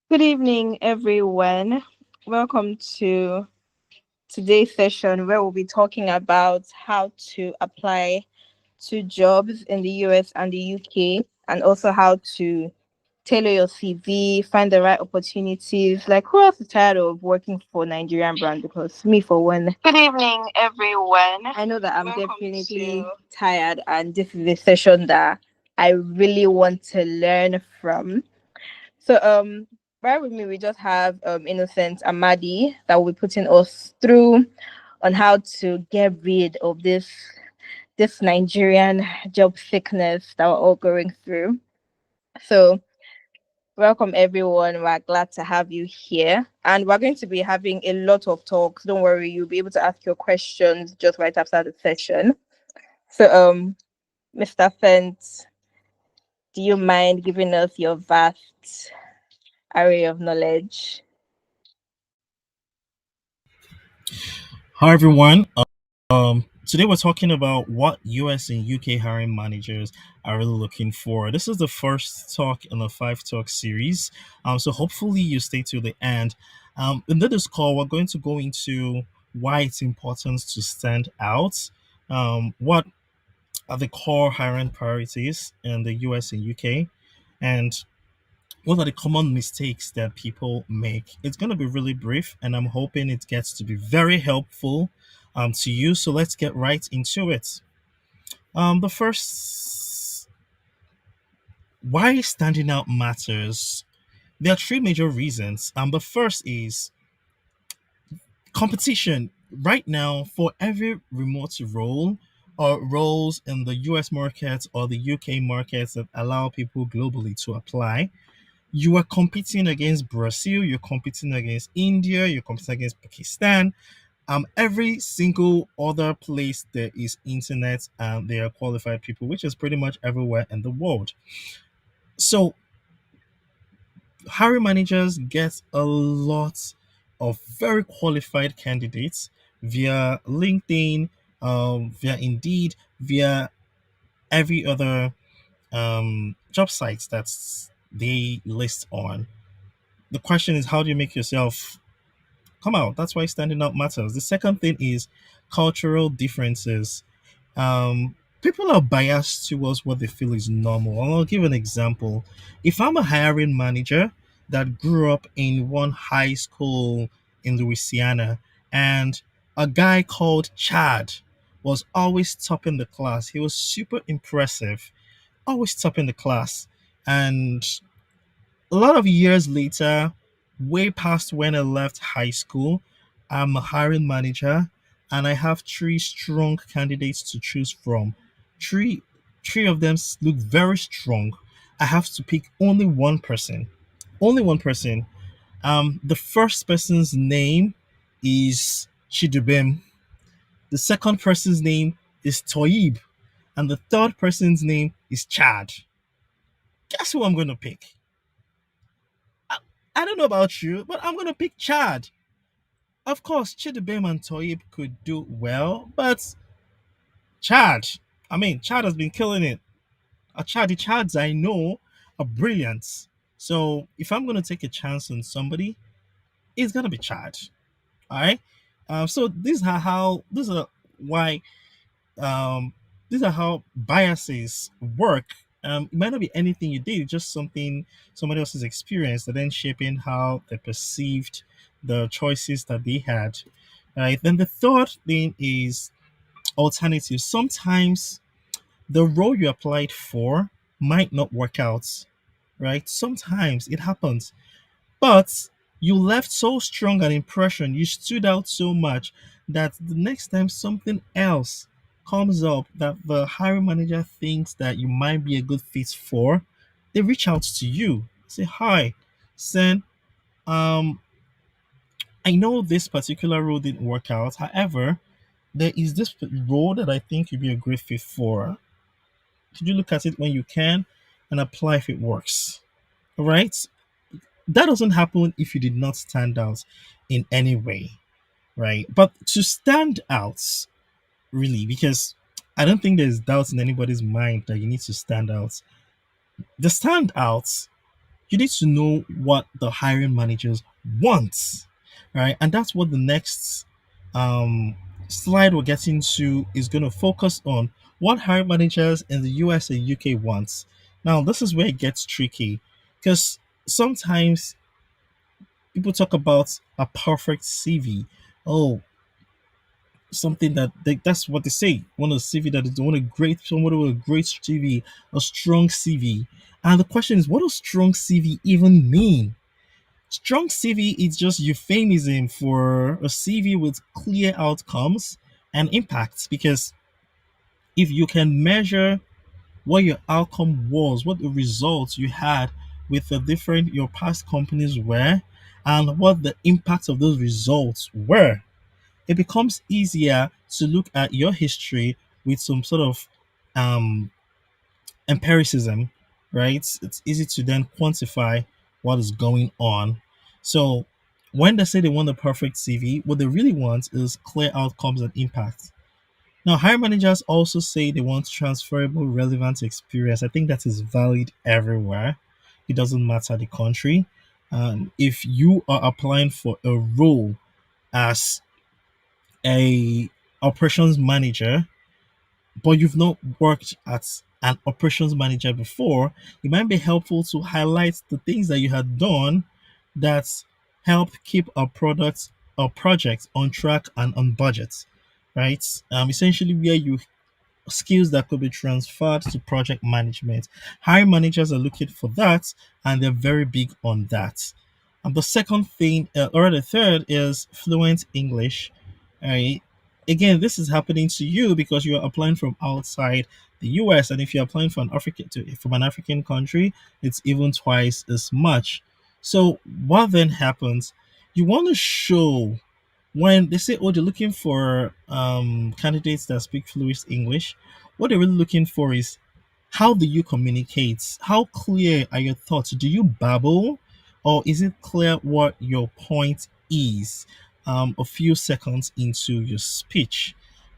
Good evening, everyone. Welcome to today's session where we'll be talking about how to apply to jobs in the US and the UK, and also how to tailor your CV, find the right opportunities. Like, who else is tired of working for Nigerian brand? Because me, for one, good evening, everyone. I know that I'm definitely tired, and this is a session that I really want to learn from. So right with me we just have Innocent Amadi that will be putting us through on how to get rid of this Nigerian job sickness that we're all going through. So welcome everyone. We're glad to have you here. And we're going to be having a lot of talks. Don't worry, you'll be able to ask your questions just right after the session. So Mr. Fent, do you mind giving us your vast array of knowledge? Hi everyone. Today we're talking about what US and UK hiring managers are really looking for. This is the first talk in a five talk series. So hopefully you stay to the end. In this call, we're going to go into why it's important to stand out. What are the core hiring priorities in the US and UK, and what are the common mistakes that people make. It's going to be really brief, and I'm hoping it gets to be very helpful to you. So let's get right into it. The first, why standing out matters. There are three major reasons. The first is competition. Right now, for every remote role or roles in the US market or the UK markets that allow people globally to apply, you are competing against Brazil, you're competing against India, you're competing against Pakistan. Every single other place there is internet and there are qualified people, which is pretty much everywhere in the world. So hiring managers get a lot of very qualified candidates via LinkedIn, via Indeed, via every other job sites that's they list on. The question is, how do you make yourself come out? That's why standing out matters. The second thing is cultural differences. People are biased towards what they feel is normal. And I'll give an example. If I'm a hiring manager that grew up in one high school in Louisiana, and a guy called Chad was always topping the class, he was super impressive, always topping the class. And a lot of years later, way past when I left high school, I'm a hiring manager and I have three strong candidates to choose from. Three three of them look very strong. I have to pick only one person. Only one person. The first person's name is Chidubem. The second person's name is Toyib. And the third person's name is Chad. Guess who I'm gonna pick? I, I don't know about you, but I'm gonna pick Chad. Of course, Chidubem and Toyib could do well, but Chad, Chad has been killing it. The Chads I know are brilliant. So if I'm gonna take a chance on somebody, it's gonna be Chad. All right. So these are why um these are how biases work. It might not be anything you did, just something somebody else's experience that then shaping how they perceived the choices that they had. Right. Then the third thing is alternatives. Sometimes the role you applied for might not work out. Right. Sometimes it happens. But you left so strong an impression, you stood out so much that the next time something else comes up that the hiring manager thinks that you might be a good fit for, they reach out to you. Say, hi, Sen, um, I know this particular role didn't work out. However, there is this role that I think you'd be a great fit for. Could you look at it when you can and apply if it works? All right? That doesn't happen if you did not stand out in any way, right? But to stand out, really, because I don't think there's doubt in anybody's mind that you need to stand out. The stand out You need to know what the hiring managers want, right? And that's what the next um, slide we're getting to is going to focus on, what hiring managers in the US and UK want. Now, this is where it gets tricky because sometimes people talk about a perfect CV. Oh, something that's what they say. Want a CV that is want a great somebody with a great CV, a strong CV. And the question is, what does strong CV even mean? Strong CV is just euphemism for a CV with clear outcomes and impacts. Because if you can measure what your outcome was, what the results you had with the different your past companies were, and what the impact of those results were, it becomes easier to look at your history with some sort of um, empiricism, right? It's easy to then quantify what is going on. So when they say they want a perfect CV, what they really want is clear outcomes and impact. Now, hiring managers also say they want transferable, relevant experience. I think that is valid everywhere. It doesn't matter the country. If you are applying for a role as a operations manager, but you've not worked as an operations manager before, it might be helpful to highlight the things that you had done that help keep a product or project on track and on budget, right? Essentially, where you skills that could be transferred to project management. Hiring managers are looking for that, and they're very big on that. And the second thing, or the third, is fluent English. Right? Again, this is happening to you because you are applying from outside the US, and if you're applying from an African country, it's even twice as much. So what then happens? You want to show when they say, oh, they're looking for candidates that speak fluent English, what they're really looking for is, how do you communicate? How clear are your thoughts? Do you babble, or is it clear what your point is a few seconds into your speech?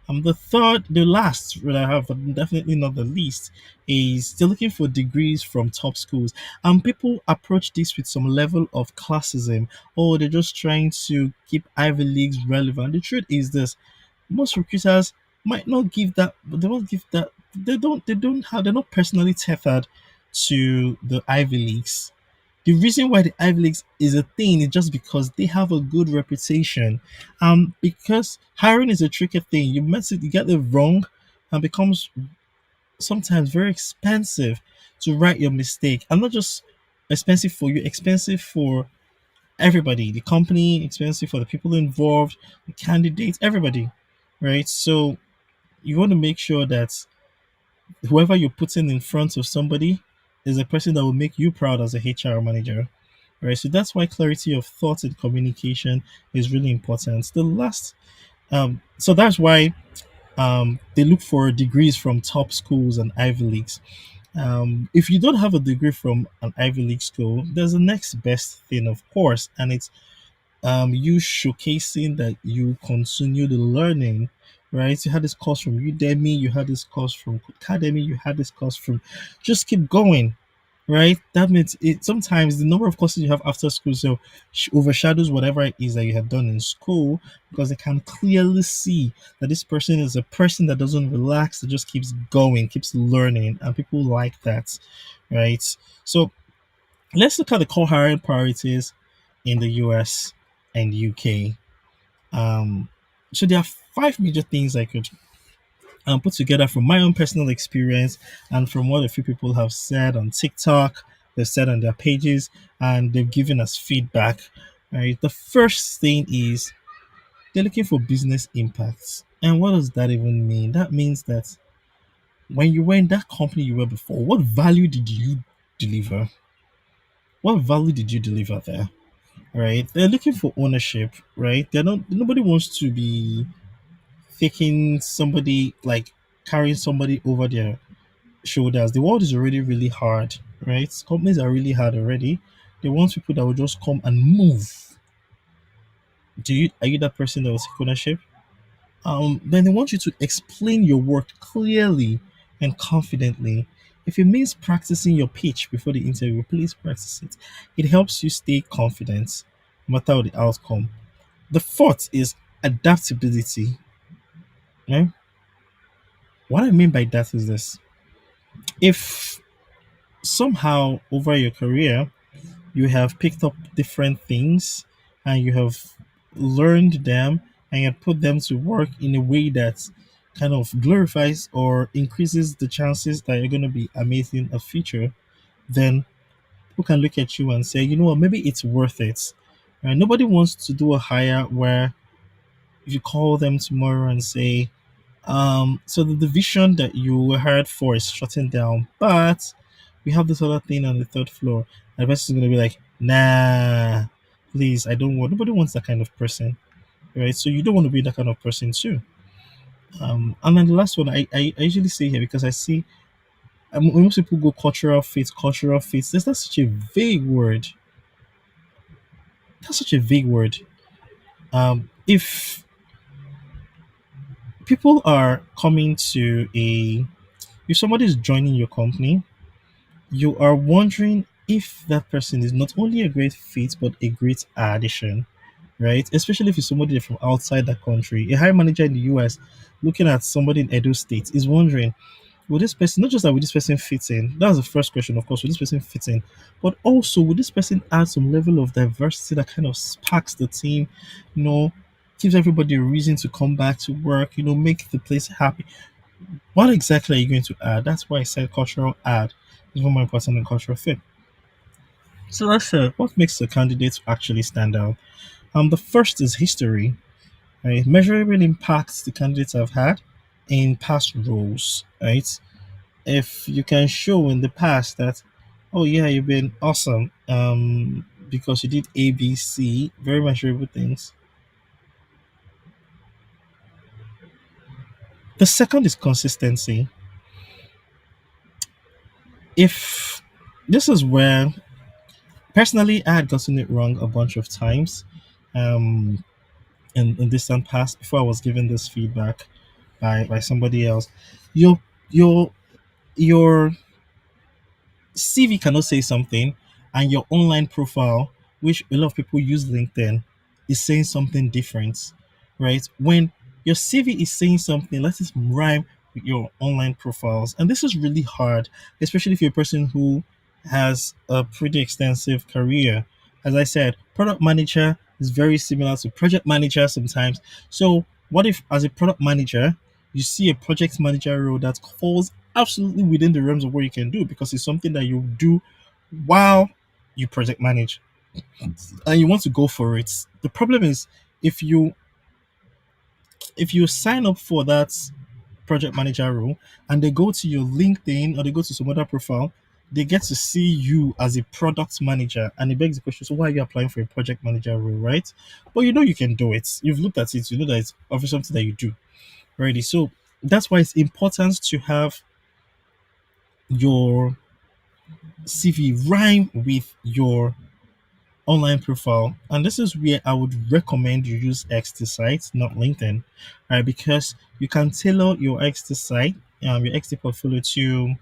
The last that I have, but definitely not the least, is they're looking for degrees from top schools. And people approach this with some level of classism. Oh, they're just trying to keep Ivy Leagues relevant. The truth is this: most recruiters might not give that, but they won't give that. They're not personally tethered to the Ivy Leagues. The reason why the Ivy Leagues is a thing is just because they have a good reputation. Because hiring is a tricky thing. You mess it, you get it wrong, and becomes sometimes very expensive to write your mistake. And not just expensive for you, expensive for everybody. The company, expensive for the people involved, the candidates, everybody. Right? So you want to make sure that whoever you're putting in front of somebody is a person that will make you proud as a HR manager. Right. So that's why clarity of thought and communication is really important. The last so that's why they look for degrees from top schools and Ivy Leagues. If you don't have a degree from an Ivy League school, there's a next best thing, of course, and it's you showcasing that you continue the learning, right? You had this course from Udemy, you had this course from Academy, you had this course from, just keep going, right? That means it sometimes the number of courses you have after school so overshadows whatever it is that you have done in school, because they can clearly see that this person is a person that doesn't relax, that just keeps going, keeps learning, and people like that, right? So let's look at the core hiring priorities in the US and UK. Um, so there are five major things I could put together from my own personal experience and from what a few people have said on TikTok, they've said on their pages, and they've given us feedback. Right. The first thing is they're looking for business impacts. And what does that even mean? That means that when you were in that company you were before, what value did you deliver? What value did you deliver there? Right? They're looking for ownership, right? They're not nobody wants to be taking somebody like carrying somebody over their shoulders. The world is already really hard, right? Companies are really hard already. They want people that will just come and move. Are you that person that will take ownership? Then they want you to explain your work clearly and confidently. If it means practicing your pitch before the interview, please practice it. It helps you stay confident no matter the outcome. The fourth is adaptability. Right? What I mean by that is this: if somehow over your career you have picked up different things and you have learned them and you put them to work in a way that kind of glorifies or increases the chances that you're going to be amazing a future, then people can look at you and say, you know what, maybe it's worth it. Right? Nobody wants to do a hire where if you call them tomorrow and say, so the division that you were hired for is shutting down, but we have this other thing on the third floor. And the person's gonna be like, nah, please, I don't want. Nobody wants that kind of person, right? So you don't want to be that kind of person too. And then the last one, I usually say here because I see when most people go cultural fit, cultural fit. That's such a vague word. That's such a vague word. If people are coming to a, if somebody is joining your company, you are wondering if that person is not only a great fit but a great addition, right? Especially if it's somebody from outside the country. A hiring manager in the US looking at somebody in Edo State is wondering, will this person, not just that will this person fit in? That's the first question, of course, will this person fit in? But also, will this person add some level of diversity that kind of sparks the team, you know, gives everybody a reason to come back to work, make the place happy? What exactly are you going to add? That's why I said cultural add is one more important than cultural fit. So let's say what makes the candidates actually stand out. The first is history. Right? Measurable impacts the candidates have had in past roles. Right? If you can show in the past that, oh yeah, you've been awesome, because you did A, B, C, very measurable things. The second is consistency. If this is where personally I had gotten it wrong a bunch of times, um, in distant past before I was given this feedback by somebody else. Your your your CV cannot say something, and your online profile, which a lot of people use LinkedIn, is saying something different, right? When your CV is saying something, let it rhyme with your online profiles. And this is really hard, especially if you're a person who has a pretty extensive career. As I said, product manager is very similar to project manager sometimes. So, what if, as a product manager, you see a project manager role that falls absolutely within the realms of what you can do because it's something that you do while you project manage and you want to go for it. The problem is if you sign up for that project manager role and they go to your LinkedIn or they go to some other profile, they get to see you as a product manager and it begs the question, so why are you applying for a project manager role, right? But you know you can do it. You've looked at it, you know that it's obviously something that you do already. So that's why it's important to have your CV rhyme with your online profile. And this is where I would recommend you use XT site, not LinkedIn, right? Because you can tailor your XT site, your XT portfolio to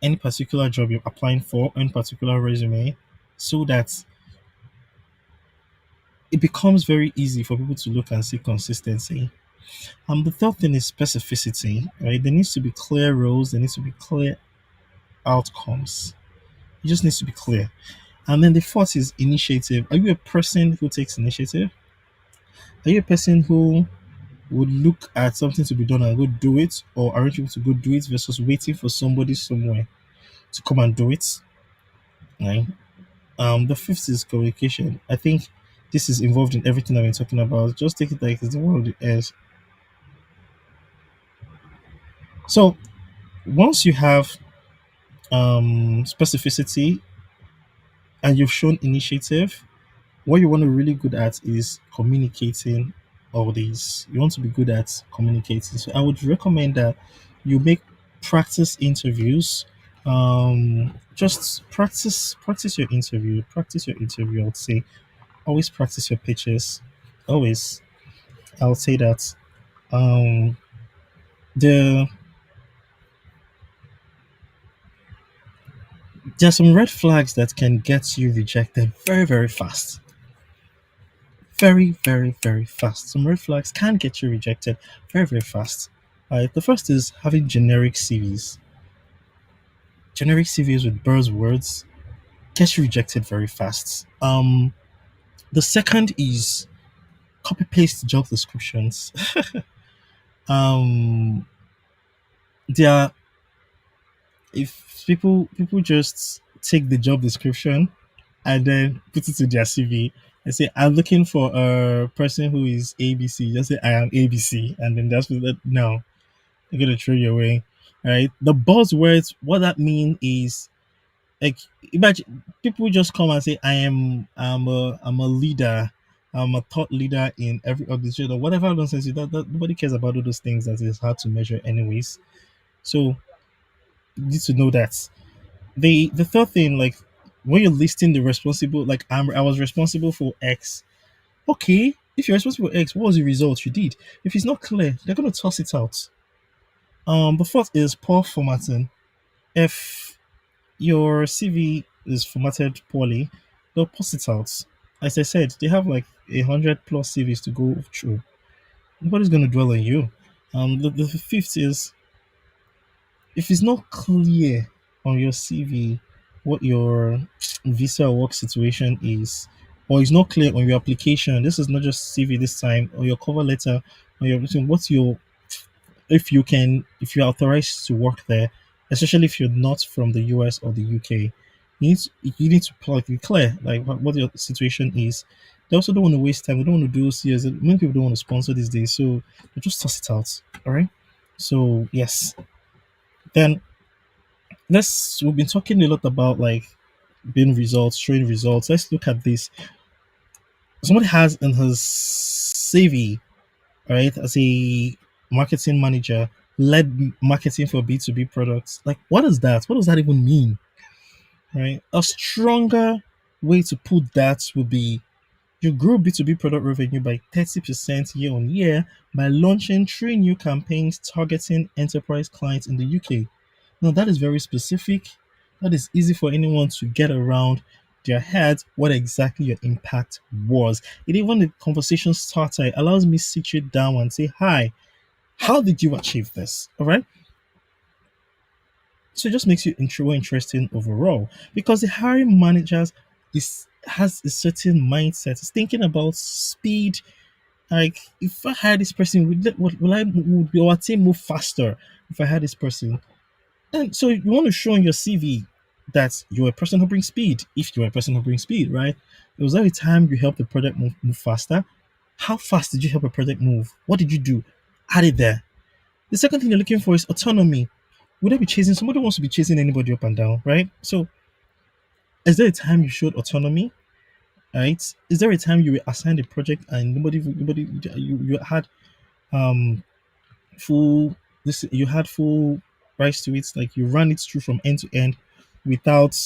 any particular job you're applying for, any particular resume, so that it becomes very easy for people to look and see consistency. The third thing is specificity, right? There needs to be clear roles, there needs to be clear outcomes. It just needs to be clear. And then the fourth is initiative. Are you a person who takes initiative? Are you a person who would look at something to be done and go do it, or arrange people to go do it versus waiting for somebody somewhere to come and do it? Right. The fifth is communication. I think this is involved in everything I've been talking about. Just take it like it's the one of the airs. So once you have specificity and you've shown initiative, what you want to really good at is communicating all these. You want to be good at communicating. So I would recommend that you make practice interviews. Just practice your interview. Practice your interview. I would say always practice your pitches. Always. I would say that. The There are some red flags that can get you rejected very, very fast. Very, very, very fast. Some red flags can get you rejected very, very fast. The first is having generic CVs. Generic CVs with buzzwords gets you rejected very fast. The second is copy paste job descriptions. um, there are if people just take the job description and then put it to their CV and say, "I'm looking for a person who is ABC." Just say, "I am ABC," and then that's what that. No, they're gonna throw you away. All right. The buzzwords. What that mean is like imagine people just come and say, I'm a leader. I'm a thought leader in every organization or whatever nonsense. That nobody cares about all those things that is hard to measure anyways. So you need to know that. The third thing, like when you're listing the responsible, like I was responsible for X. Okay, if you're responsible for X, what was the result you did? If it's not clear, they're gonna toss it out. The fourth is poor formatting. If your CV is formatted poorly, they'll toss it out. As I said, they have like 100 plus CVs to go through. Nobody's gonna dwell on you. The fifth is if it's not clear on your CV what your visa or work situation is, or it's not clear on your application, this is not just CV this time, or your cover letter, or your what's your if you're authorized to work there, especially if you're not from the US or the UK, you need to plug be clear like what your situation is. They also don't want to waste time. They don't want to do CS. Many people don't want to sponsor these days, so they just toss it out. All right. So yes, then let's we've been talking a lot about like being results, showing results. Let's look at this. Somebody has in his CV, right, as a marketing manager, led marketing for B2B products. Like, what is that? What does that even mean? Right? A stronger way to put that would be you grew B2B product revenue by 30% year on year by launching three new campaigns targeting enterprise clients in the UK. Now, that is very specific. That is easy for anyone to get around their heads what exactly your impact was. It even the conversation starter it allows me to sit you down and say, "Hi, how did you achieve this?" All right. So it just makes you more interesting overall because the hiring managers is has a certain mindset. It's thinking about speed. Like if I hire this person, would our team move faster if I had this person? And so you want to show on your CV that you're a person who brings speed. If you're a person who brings speed, right? Was there a time you helped the project move faster? How fast did you help a project move? What did you do? Add it there. The second thing you're looking for is autonomy. Would I be chasing somebody who wants to be chasing anybody up and down, right? So is there a time you showed autonomy? Right? Is there a time you were assigned a project and nobody you had um full this you had full rights to it, like you ran it through from end to end without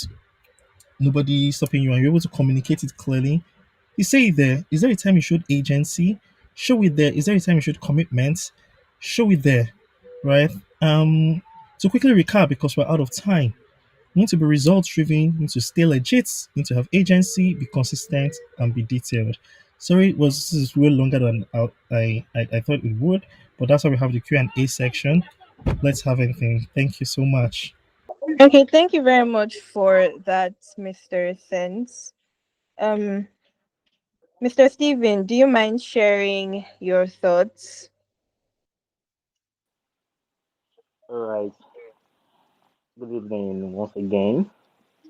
nobody stopping you and you're able to communicate it clearly. You say it there. Is there a time you showed agency? Show it there. Is there a time you showed commitment? Show it there. Right? To quickly recap because we're out of time. You need to be results driven, you need to stay legit, you need to have agency, be consistent, and be detailed. Sorry, this is way longer than I thought it would, but that's why we have the Q&A section. Let's have anything. Thank you so much. Okay, thank you very much for that, Mr. Sense. Um, Mr. Steven, do you mind sharing your thoughts? All right. Good evening once again,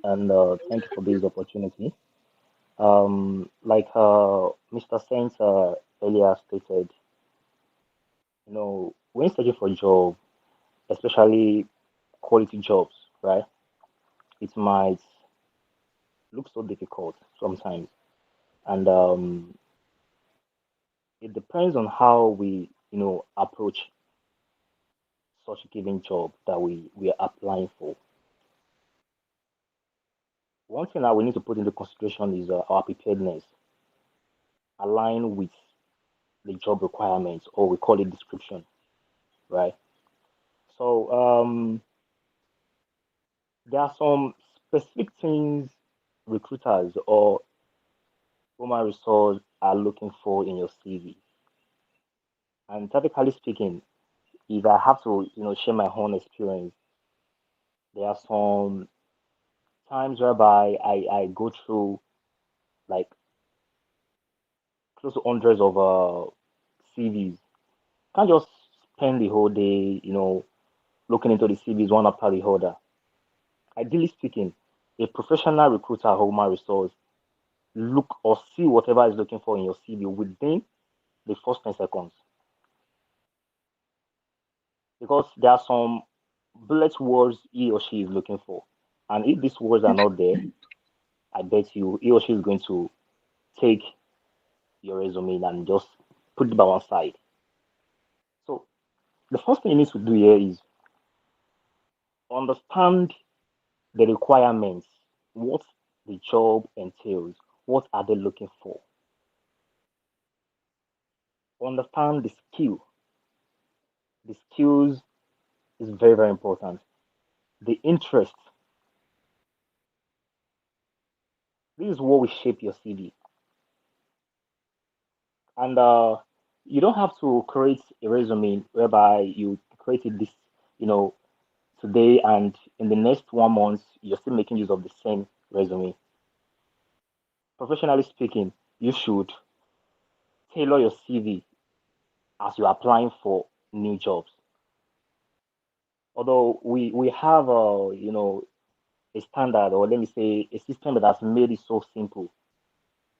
and thank you for this opportunity. Like Mr. Saint earlier stated, when searching for a job, especially quality jobs, right, it might look so difficult sometimes, and it depends on how we, approach such a given job that we are applying for. One thing that we need to put into consideration is our preparedness, align with the job requirements, or we call it description, right? So there are some specific things recruiters or human resource are looking for in your CV. And typically speaking, if I have to, share my own experience, there are some times whereby I go through like close to hundreds of CVs. Can't just spend the whole day, looking into the CVs one after the other. Ideally speaking, a professional recruiter or human resource look or see whatever is looking for in your CV within the first 10 seconds. Because there are some bullet words he or she is looking for. And if these words are not there, I bet you he or she is going to take your resume and just put it by one side. So the first thing you need to do here is understand the requirements, what the job entails, what are they looking for. Understand the skill. The skills is very, very important. The interest. This is what will shape your CV. And you don't have to create a resume whereby you created this, you know, today and in the next 1 month you're still making use of the same resume. Professionally speaking, you should tailor your CV as you're applying for new jobs. Although we have a standard, or let me say a system that has made it so simple,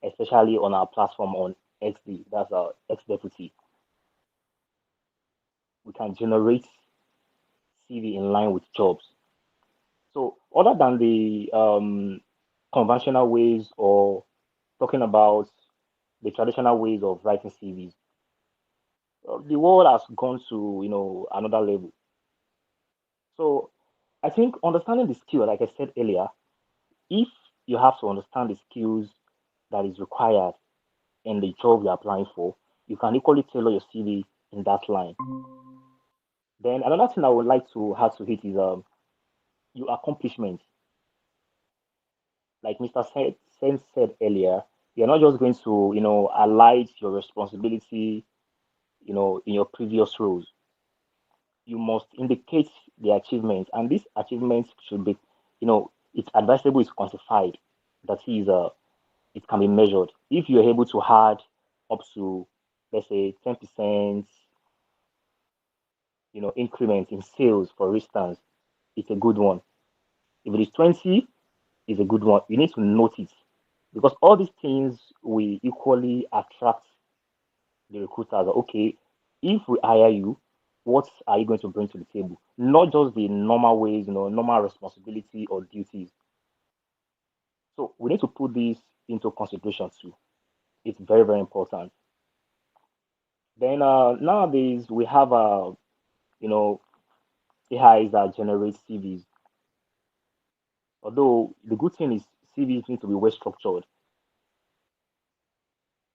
especially on our platform on XD, that's our X Deputy. We can generate CV in line with jobs. So other than the conventional ways or talking about the traditional ways of writing CVs, the world has gone to another level. So I think understanding the skill, like I said earlier, if you have to understand the skills that is required in the job you're applying for, you can equally tailor your CV in that line. Then another thing I would like to have to hit is your accomplishment. Like Mr. Sen said earlier, you're not just going to, highlight your responsibility, in your previous roles. You must indicate the achievements, and these achievements should be, it's advisable it's quantified. That is, it can be measured. If you're able to add up to, let's say, 10%, increment in sales, for instance, it's a good one. If it is 20, it's a good one. You need to note it because all these things will equally attract the recruiters. Okay, if we hire you, what are you going to bring to the table? Not just the normal ways, normal responsibility or duties. So we need to put this into consideration too. It's very, very important. Then nowadays we have you know AIs that generate CVs. Although the good thing is CVs need to be well structured,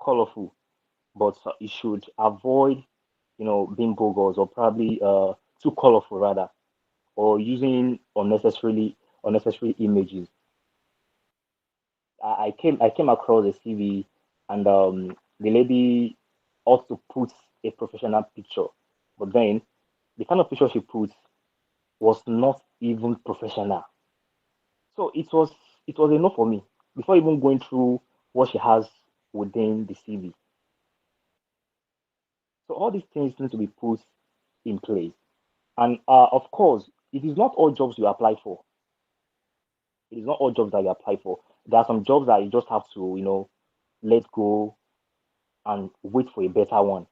colorful, but it should avoid being bogus or probably too colorful rather, or using unnecessary images. I came across a CV and the lady ought to put a professional picture, but then the kind of picture she put was not even professional. So it was enough for me before even going through what she has within the CV. So all these things need to be put in place. And of course, it is not all jobs you apply for. It is not all jobs that you apply for. There are some jobs that you just have to, let go and wait for a better one.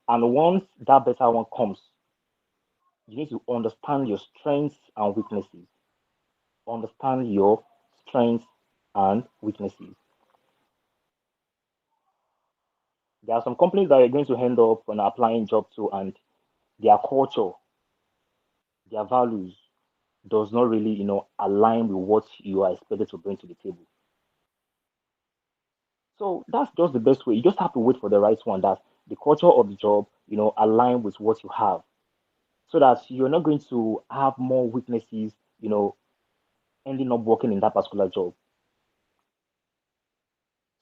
And once that better one comes, you need to understand your strengths and weaknesses. Understand your strengths and weaknesses. There are some companies that you're going to end up on applying job to, and their culture, their values does not really, align with what you are expected to bring to the table. So that's just the best way. You just have to wait for the right one that the culture of the job, align with what you have, so that you're not going to have more weaknesses, ending up working in that particular job.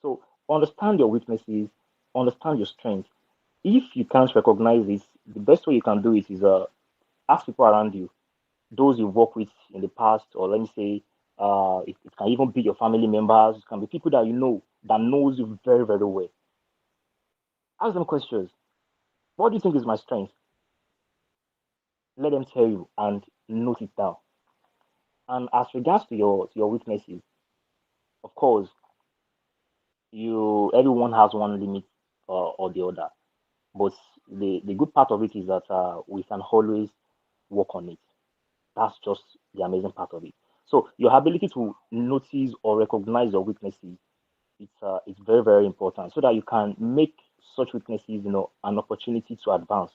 So understand your weaknesses, understand your strengths. If you can't recognize this, the best way you can do it is ask people around you, those you work with in the past, or let me say, it can even be your family members, it can be people that you know that knows you very, very well. Ask them questions. What do you think is my strength? Let them tell you and note it down. And as regards to your weaknesses, of course, you everyone has one limit or the other. But the good part of it is that we can always work on it. That's just the amazing part of it. So your ability to notice or recognize your weaknesses, it's very, very important so that you can make such weaknesses, an opportunity to advance.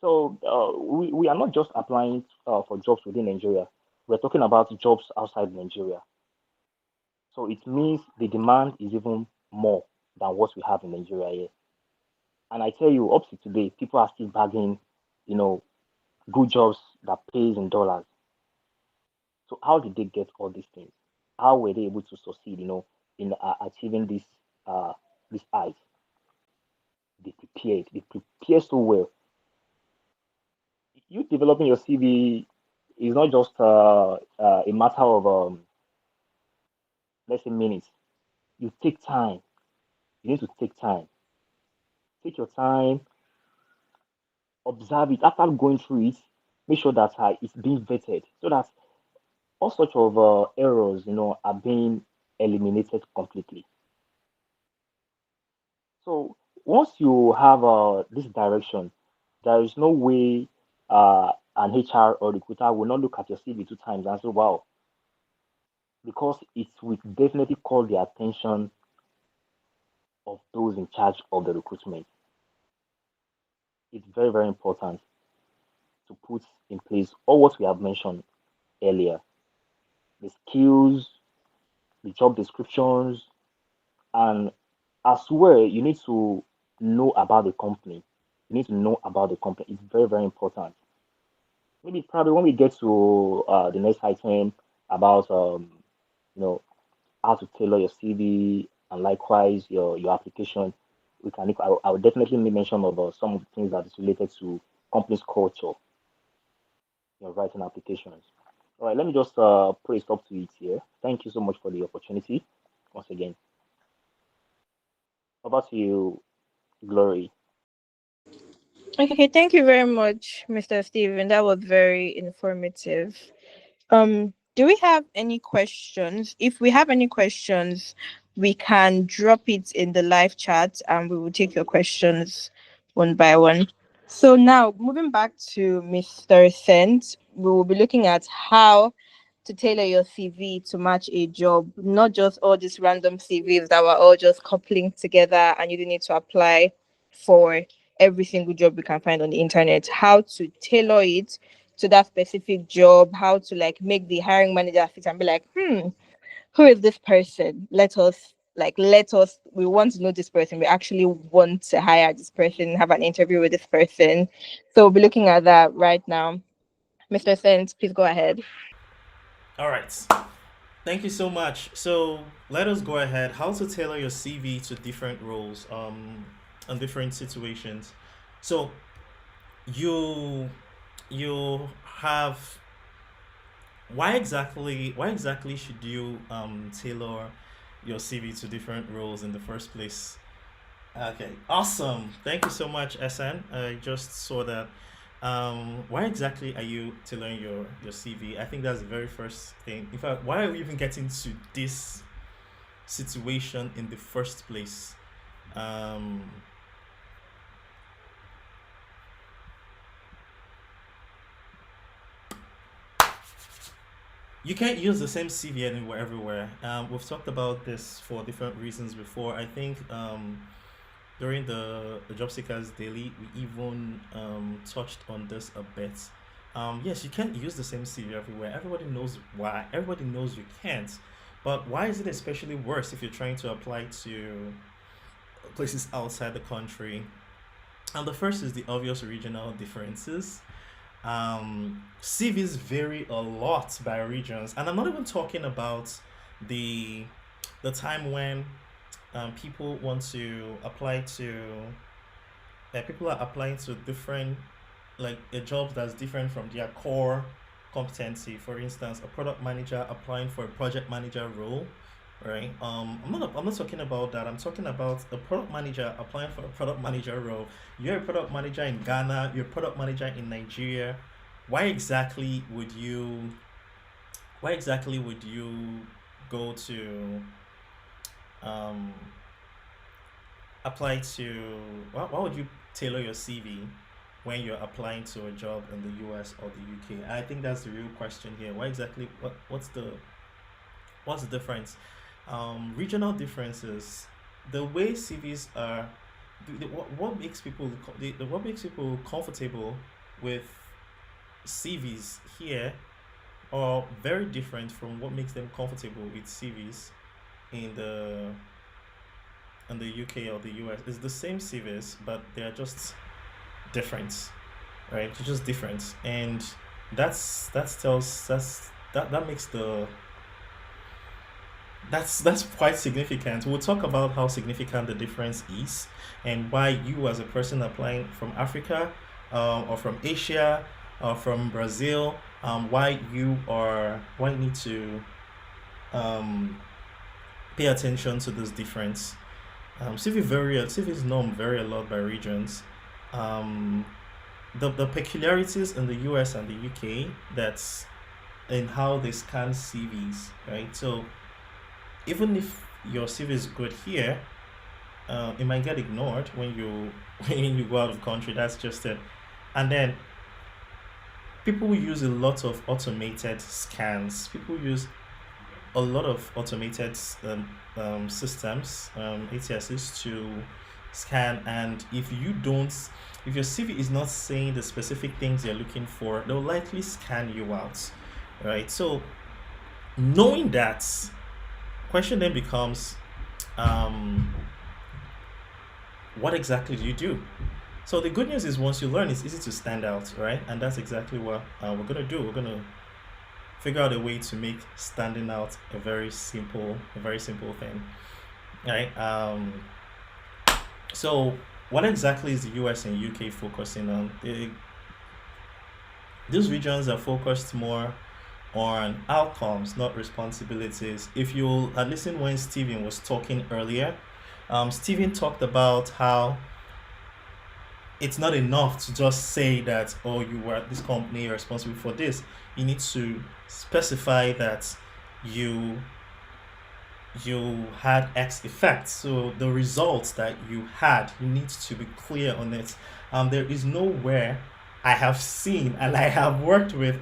So we are not just applying for jobs within Nigeria. We're talking about jobs outside Nigeria. So it means the demand is even more than what we have in Nigeria here. And I tell you, up to today, people are still bagging, you know, good jobs that pays in dollars. So how did they get all these things? How were they able to succeed, in achieving this height? They prepared. They prepare so well. You developing your CV is not just a matter of let's say minutes. You take time. You need to take time. Take your time, observe it. After going through it, make sure that it's being vetted so that all sorts of errors, are being eliminated completely. So once you have this direction, there is no way an HR or recruiter will not look at your CV 2 times and say, "Wow," because it will definitely call the attention of those in charge of the recruitment. It's very, very important to put in place all what we have mentioned earlier: the skills, the job descriptions, and as well, you need to know about the company. You need to know about the company. It's very, very important. Maybe probably when we get to the next item about you know how to tailor your CV and likewise your application, we can. I will definitely make mention of some of the things that is related to company's culture, writing applications. All right, let me just put a stop to it here. Thank you so much for the opportunity once again. Over to you, Glory. Okay, thank you very much, Mr. Steven. That was very informative. Do we have any questions? If we have any questions, we can drop it in the live chat and we will take your questions one by one. So now moving back to Mr. Sent, we will be looking at how to tailor your CV to match a job, not just all these random CVs that were all just coupling together and you didn't need to apply for every single job you can find on the internet. How to tailor it to that specific job, how to like make the hiring manager fit and be like, who is this person? Let us we want to know this person. We actually want to hire this person, have an interview with this person. So we'll be looking at that right now. Mr. Sent, please go ahead. All right. Thank you so much. So let us go ahead. How to tailor your CV to different roles, and different situations. So you you have why exactly should you tailor your CV to different roles in the first place? Okay, awesome. Thank you so much, SN. I just saw that. Why exactly are you tailoring your CV? I think that's the very first thing. In fact, why are we even getting to this situation in the first place? Um, you can't use the same CV anywhere, everywhere. We've talked about this for different reasons before. I think during the Job Seekers Daily, we even touched on this a bit. Yes, you can't use the same CV everywhere. Everybody knows why. Everybody knows you can't. But why is it especially worse if you're trying to apply to places outside the country? And the first is the obvious regional differences. CVs vary a lot by regions, and I'm not even talking about the time when people want to apply to people are applying to different like a job that's different from their core competency. For instance, a product manager applying for a project manager role, right? I'm not talking about that. I'm talking about a product manager applying for a product manager role. You're a product manager in Ghana. You're a product manager in Nigeria. Why exactly would you? Why exactly would you go to um apply to? Why would you tailor your CV when you're applying to a job in the US or the UK? I think that's the real question here. Why exactly? What's the difference? Regional differences. The way CVs are. What makes people what makes people comfortable with CVs here are very different from what makes them comfortable with CVs in the UK or the US. It's the same CVs, but they are just different, right? They're just different, and that makes the that's quite significant. We'll talk about how significant the difference is, and why you as a person applying from Africa, or from Asia, or from Brazil, why you need to um, pay attention to this difference. CV's norm vary a lot by regions. Um, the peculiarities in the US and the UK, that's in how they scan CVs, right? So even if your CV is good here, it might get ignored when you when you go out of country. That's just it. And then people use a lot of automated scans. People use a lot of automated systems, ATSs to scan. And if your CV is not saying the specific things you're looking for, they'll likely scan you out, right? So knowing that, question then becomes, um, what exactly do you do? So the good news is once you learn, it's easy to stand out, right? And that's exactly what we're gonna do. We're gonna figure out a way to make standing out a very simple thing, right? So what exactly is the US and UK focusing on? These regions are focused more on outcomes, not responsibilities. If you had listened when Steven was talking earlier, Steven talked about how it's not enough to just say that, oh, you were at this company, you're responsible for this. You need to specify that you you had X effect. So the results that you had, you need to be clear on it. There is nowhere I have seen, and I've worked with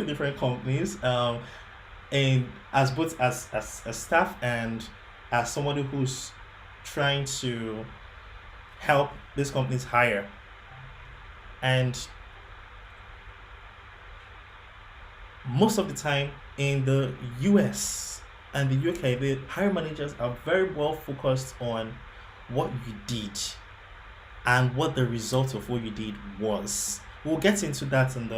different companies, and as both as staff and as somebody who's trying to help these companies hire. And most of the time in the US and the UK, the hiring managers are very well focused on what you did and what the result of what you did was. We'll get into that and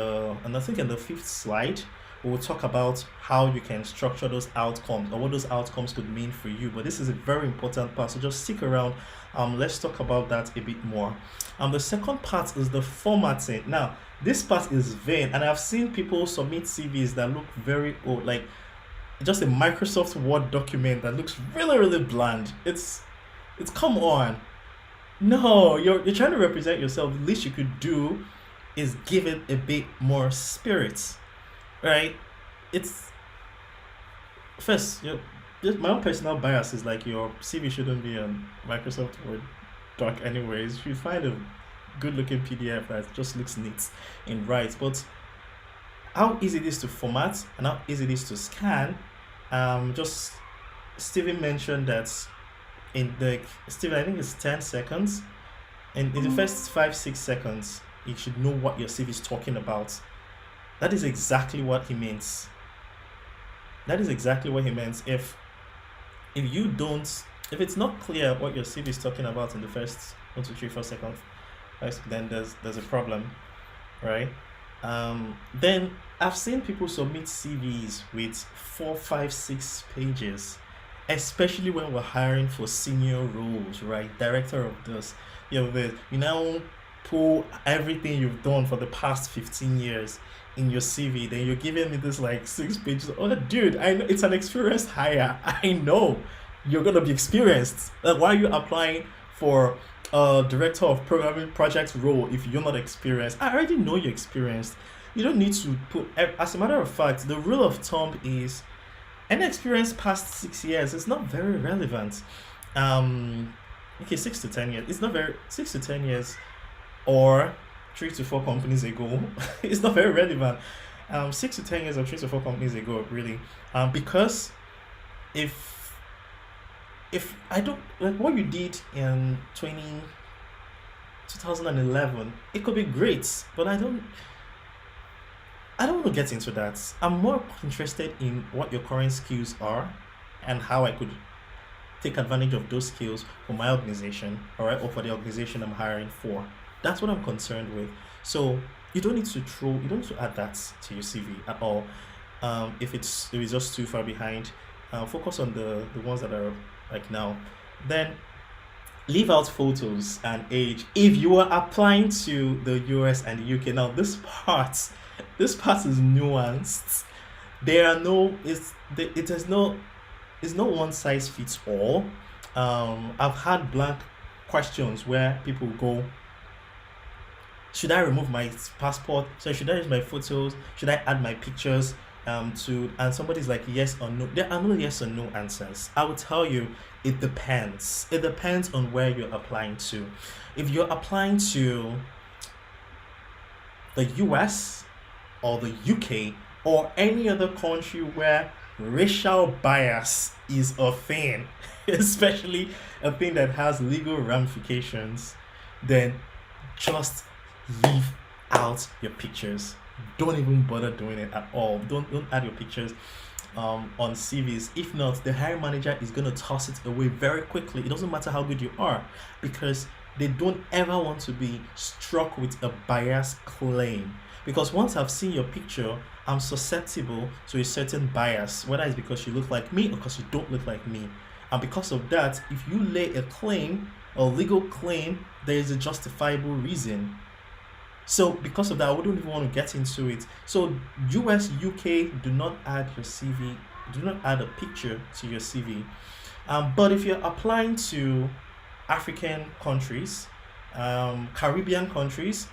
I think in the fifth slide, we'll talk about how you can structure those outcomes or what those outcomes could mean for you. But this is a very important part, so just stick around. Let's talk about that a bit more. The second part is the formatting. Now, this part is vain, and I've seen people submit CVs that look very old, like just a Microsoft Word document that looks really, really bland. It's come on. No, you're trying to represent yourself. The least you could do is give it a bit more spirit, right? It's first, just my own personal bias is like your CV shouldn't be on Microsoft Word doc anyways. If you find a good looking PDF that just looks neat and right, but how easy it is to format and how easy it is to scan. Just Steven mentioned that in the Steven, I think it's 10 seconds, and in the first 5 6 seconds, you should know what your CV is talking about. That is exactly what he means. That is exactly what he means. If you don't, if it's not clear what your CV is talking about in the first 1 2 3 4 seconds, right, then there's a problem, right? Then I've seen people submit CVs with 4, 5, 6 pages, especially when we're hiring for senior roles, right? Director of this, you now pull everything you've done for the past 15 years in your CV. Then you're giving me this like 6 pages. Oh, dude, I know it's an experienced hire. I know you're gonna be experienced. Like, why are you applying for director of programming project role if you're not experienced? I already know you're experienced. You don't need to put. As a matter of fact, the rule of thumb is any experience past 6 years is not very relevant. Um, okay, 6 to 10 years. It's not very 6 to 10 years or 3 to 4 companies ago. It's not very relevant. 6 to 10 years or 3 to 4 companies ago, really. Because if if I don't like what you did in 2011, it could be great, but I don't want to get into that. I'm more interested in what your current skills are and how I could take advantage of those skills for my organization, all right, or for the organization I'm hiring for. That's what I'm concerned with. So you don't need to add that to your CV at all. If it's just too far behind, focus on the ones that are like now. Then leave out photos and age if you are applying to the US and the UK. Now this part is nuanced. There are no it is no it's not one size fits all. I've had blank questions where people go, should I remove my passport? So should I use my photos? Should I add my pictures? To and somebody's like yes or no. There are no yes or no answers. I will tell you, it depends. It depends on where you're applying to. If you're applying to the US or the UK or any other country where racial bias is a thing, especially a thing that has legal ramifications, then just leave out your pictures. Don't even bother doing it at all. Don't add your pictures on CVs. If not, the hiring manager is gonna toss it away very quickly. It doesn't matter how good you are, because they don't ever want to be struck with a bias claim. Because once I've seen your picture, I'm susceptible to a certain bias, whether it's because you look like me or because you don't look like me. And because of that, if you lay a claim, a legal claim, there is a justifiable reason. So because of that, I wouldn't even want to get into it. So US, UK, do not add your CV, do not add a picture to your CV. But if you're applying to African countries, Caribbean countries,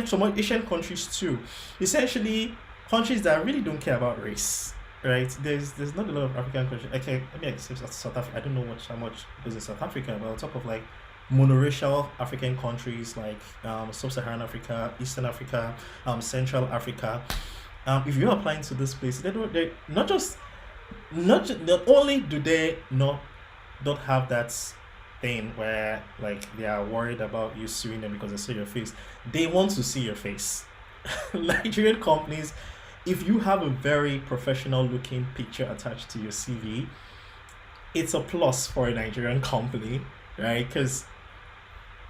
some Asian countries too, essentially countries that really don't care about race. Right, there's not a lot of African countries. Okay, let me accept South Africa. I don't know how much goes in South Africa, but on top of like monoracial African countries like sub-Saharan Africa, Eastern Africa, Central Africa. If you're applying to this place, they not just not only do they not have that thing where like they are worried about you suing them because they see your face. They want to see your face. Nigerian companies, if you have a very professional looking picture attached to your CV, it's a plus for a Nigerian company, right? Because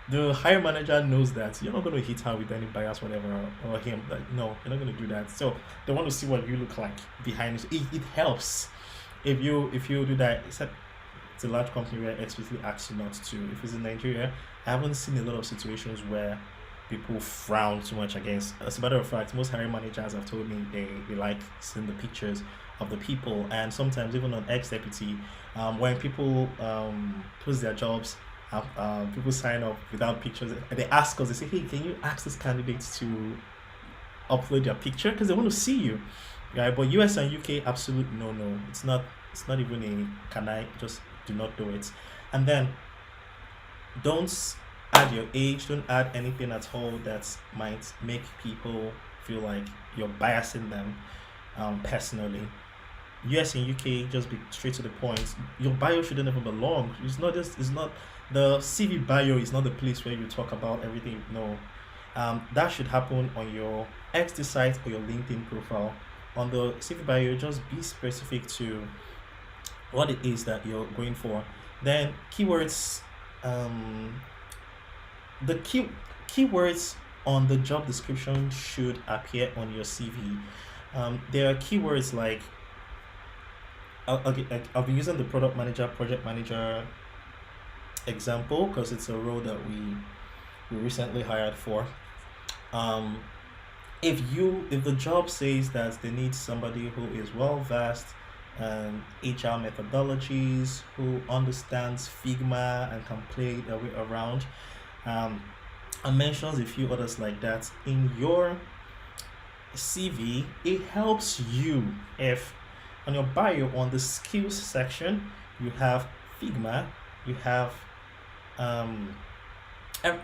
the hire manager knows that you're not going to hit her with any bias, whatever, or him. Like, no, you're not going to do that. So they want to see what you look like behind it. It helps if you do that. Except it's a large company where explicitly asks you not to. If it's in Nigeria, I haven't seen a lot of situations where people frown too much against. As a matter of fact, most hiring managers have told me they like seeing the pictures of the people, and sometimes even on ex deputy, when people post their jobs, people sign up without pictures. They ask us, they say, "Hey, can you ask this candidate to upload their picture because they want to see you?" Right? But US and UK, absolute no, no. It's not even a can I just do not do it. And then don't add your age. Don't add anything at all that might make people feel like you're biasing them personally. US and UK, just be straight to the point. Your bio shouldn't even belong. It's not just. It's not the CV bio. Is not the place where you talk about everything. No, that should happen on your XD site or your LinkedIn profile. On the CV bio, just be specific to what it is that you're going for. Then keywords. The keywords on the job description should appear on your CV. There are keywords like I'll be using the product manager, project manager example because it's a role that we recently hired for. Um, if the job says that they need somebody who is well versed in HR methodologies, who understands Figma and can play their way around, um, and mentions a few others like that in your CV, it helps you if on your bio on the skills section you have Figma, you have um,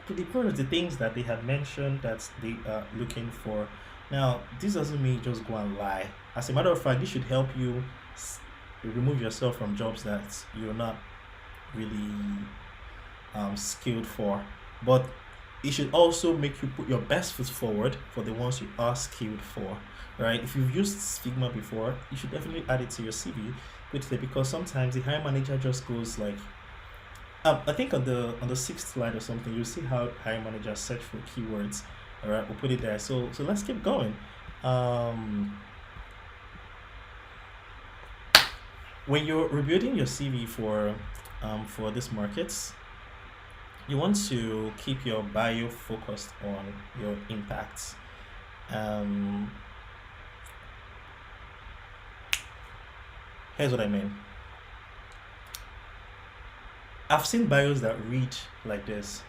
pretty much of the things that they had mentioned that they are looking for. Now, this doesn't mean just go and lie. As a matter of fact, this should help you remove yourself from jobs that you're not really skilled for. But it should also make you put your best foot forward for the ones you are skilled for, right? If you've used Figma before, you should definitely add it to your CV quickly because sometimes the hiring manager just goes like, I think on the sixth slide or something, you'll see how hiring managers search for keywords. All right, we'll put it there. So let's keep going. When you're rebuilding your CV for these markets, you want to keep your bio focused on your impacts. Um, Here's what I mean. I've seen bios that read like this: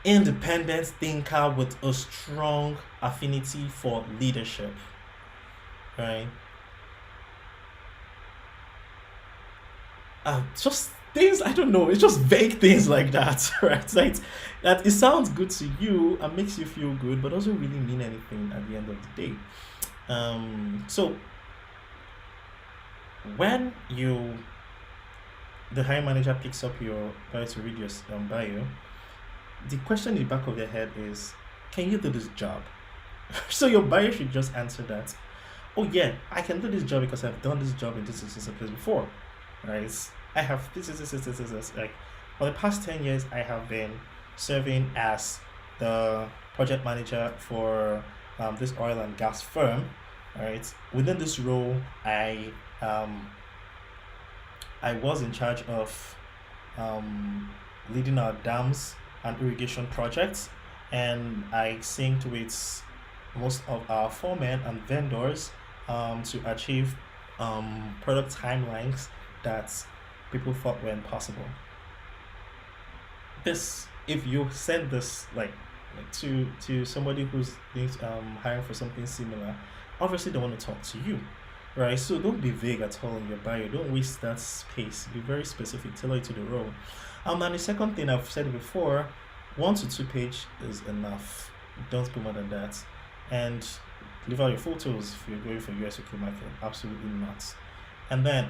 independent thinker with a strong affinity for leadership, right? Just things, I don't know, it's just vague things like that, right? Like that it sounds good to you and makes you feel good, but doesn't really mean anything at the end of the day. So when the hiring manager picks up your bio to read your bio, the question in the back of their head is, can you do this job? So your bio should just answer that. Oh yeah, I can do this job because I've done this job in this place before, right? I have this. Like for the past 10 years, I have been serving as the project manager for this oil and gas firm, right? Within this role, I was in charge of leading our dams and irrigation projects, and I synced with most of our foremen and vendors to achieve product timelines that people thought were impossible. This, if you send this like to somebody who's hiring for something similar, obviously they want to talk to you, right? So don't be vague at all in your bio. Don't waste that space. Be very specific. Tailor it to the role. And the second thing, I've said before, 1 to 2 page is enough. Don't put more than that. And leave out your photos if you're going for US UK market. Absolutely not. And then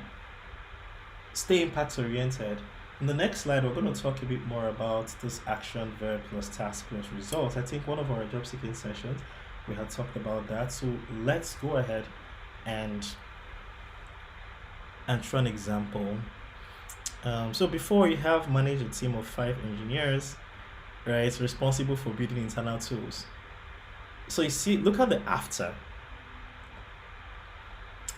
stay impact oriented. In the next slide, we're going to talk a bit more about this action, verb plus task plus results. I think one of our job seeking sessions we had talked about that. So let's go ahead and try an example. So before, you have managed a team of 5 engineers, right, responsible for building internal tools. So you see, look at the after.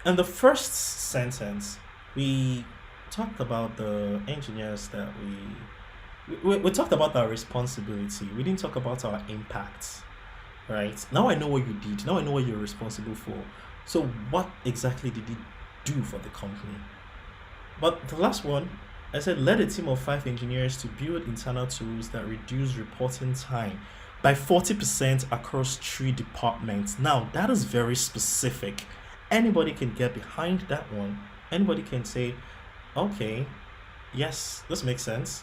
In the first sentence, we talked about the engineers that we talked about our responsibility. We didn't talk about our impact, right? Now I know what you did. Now I know what you're responsible for. So what exactly did you do for the company? But the last one, I said, led a team of 5 engineers to build internal tools that reduce reporting time by 40% across 3 departments. Now, that is very specific. Anybody can get behind that one. Anybody can say, okay, yes, this makes sense.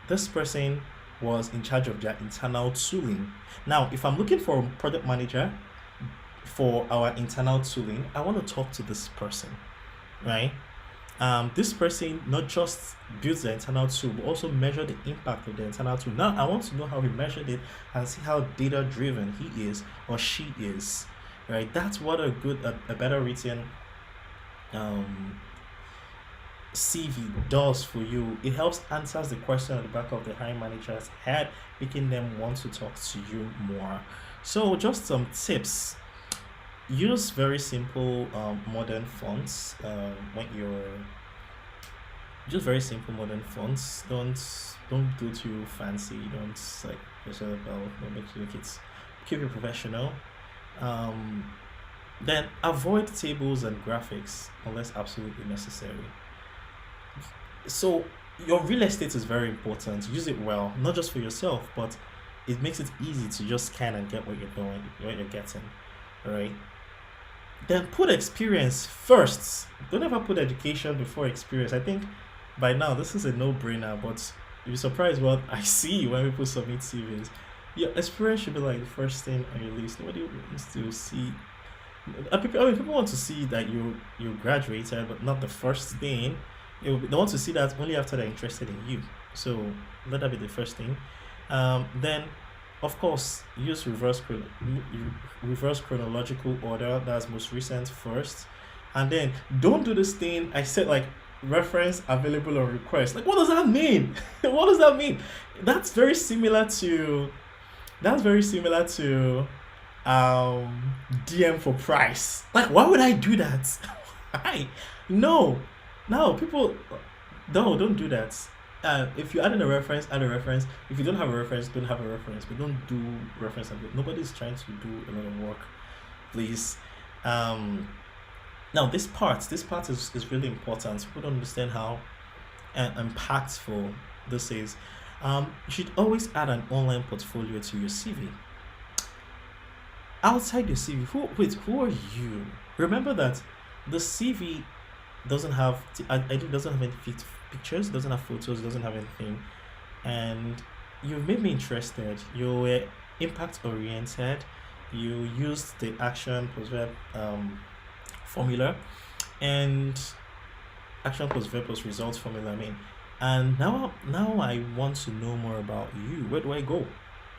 This person was in charge of their internal tooling. Now, if I'm looking for a product manager for our internal tooling, I want to talk to this person, right? This person not just builds the internal tool, but also measure the impact of the internal tool. Now, I want to know how he measured it and see how data driven he is or she is, right? That's what a better written CV does for you, it helps answers the question at the back of the hiring manager's head, making them want to talk to you more. So, just some tips. Use very simple modern fonts when you're just very simple modern fonts. Don't go too fancy. Don't like yourself about. Don't make it keep it professional. Um, then avoid tables and graphics unless absolutely necessary. So your real estate is very important. Use it well, not just for yourself, but it makes it easy to just scan and get what you're doing, what you're getting. All right. Then put experience first. Don't ever put education before experience. I think by now this is a no-brainer, but you're surprised what I see when people submit CVs. Your experience should be like the first thing on your list. Nobody wants to see. People want to see that you graduated, but not the first thing. They want to see that only after they're interested in you. So let that be the first thing. Then, of course, use reverse chronological order. That's most recent first, and then don't do this thing I said like reference available on request. Like, what does that mean? What does that mean? That's very similar to that's very similar to DM for price. Like, why would I do that? Why? No, no, people, no, don't do that. If you add in a reference, add a reference. If you don't have a reference, don't have a reference. But don't do reference. Nobody's trying to do a lot of work, please. Um, Now this part is really important. People don't understand how impactful this is. You should always add an online portfolio to your CV. Outside your CV, who are you? Remember that the CV doesn't have it doesn't have any pictures, doesn't have photos, doesn't have anything, and you've made me interested. You were impact oriented. You used the action plus verb formula, and action plus verb plus results formula. I mean, and now I want to know more about you. Where do I go?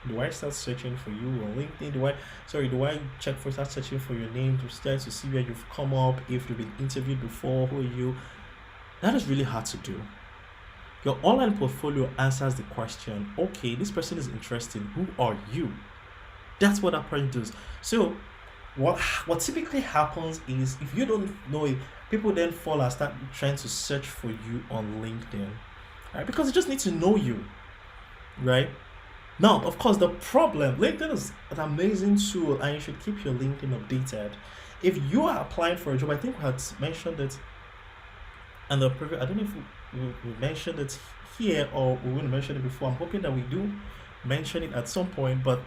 Do I start searching for you on LinkedIn? Do I start searching for your name to start to see where you've come up, if you've been interviewed before, who are you? That is really hard to do. Your online portfolio answers the question, okay, this person is interesting. Who are you? That's what that person does. So what typically happens is if you don't know it, people then fall and start trying to search for you on LinkedIn. Right? Because they just need to know you. Right? Now, of course, the problem, LinkedIn is an amazing tool and you should keep your LinkedIn updated. If you are applying for a job, I think we had mentioned it and the previous, I don't know if we mentioned it here or we wouldn't mention it before. I'm hoping that we do mention it at some point, but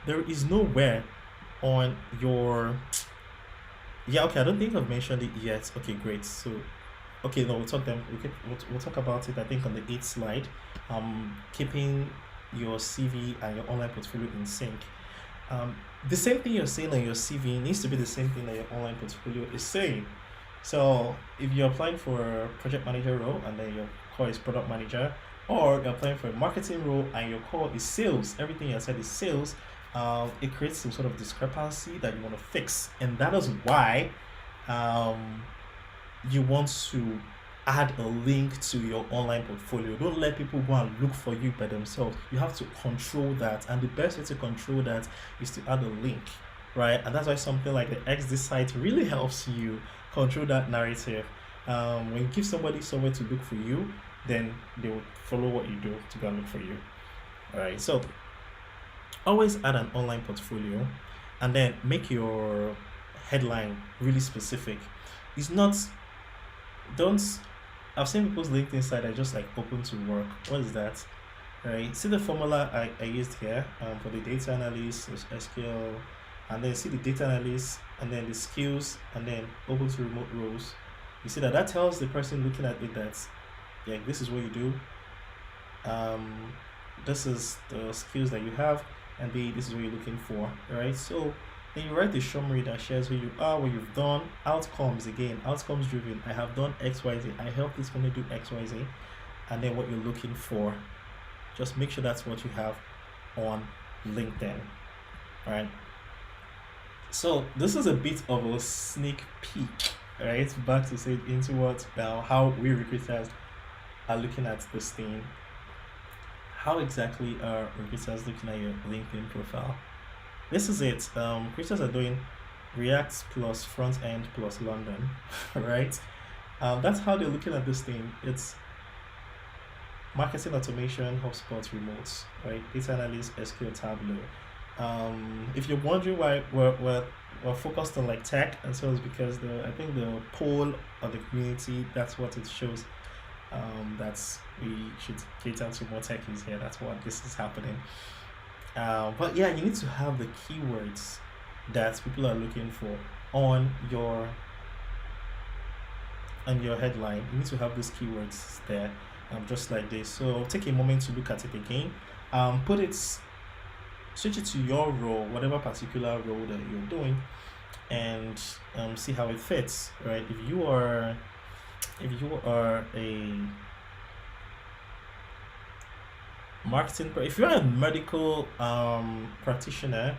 there is nowhere on your, yeah, okay, I don't think I've mentioned it yet. Okay, great. So okay, no, we'll talk about it, I think, on the 8th slide. Keeping your CV and your online portfolio in sync. The same thing you're saying on your CV needs to be the same thing that your online portfolio is saying. So if you're applying for a project manager role and then your core is product manager, or you're applying for a marketing role and your core is sales, everything you said is sales, it creates some sort of discrepancy that you want to fix. And that is why um, you want to add a link to your online portfolio. Don't let people go and look for you by themselves. You have to control that. And the best way to control that is to add a link, right? And that's why something like the XD site really helps you control that narrative. When you give somebody somewhere to look for you, then they will follow what you do to go and look for you. All right. So always add an online portfolio and then make your headline really specific. It's not, don't, I've seen people's LinkedIn site are just like open to work. What is that? Right. See the formula I used here for the data analyst, SQL, and then see the data analyst and then the skills and then open to remote roles. You see that tells the person looking at it that, yeah, this is what you do. This is the skills that you have, and this is what you're looking for. Right. So then you write the summary that shares who you are, what you've done, outcomes, again, outcomes driven. I have done XYZ. I help this company do XYZ, and then what you're looking for. Just make sure that's what you have on LinkedIn. All right. So this is a bit of a sneak peek right? Back to say into what now how we recruiters are looking at this thing. How exactly are recruiters looking at your LinkedIn profile? This is it. Recruiters are doing React plus front end plus London, right? That's how they're looking at this thing. It's marketing automation, HubSpot, remotes, right? Data analyst, SQL, Tableau. If you're wondering why we're focused on like tech, and so it's because I think the poll of the community, that's what it shows. That's we should cater to more techies here. That's what this is happening. But yeah, you need to have the keywords that people are looking for on your headline. You need to have those keywords there, just like this. So take a moment to look at it again. Put it, switch it to your role, whatever particular role that you're doing, and see how it fits. Right? If you are a if you're a medical practitioner,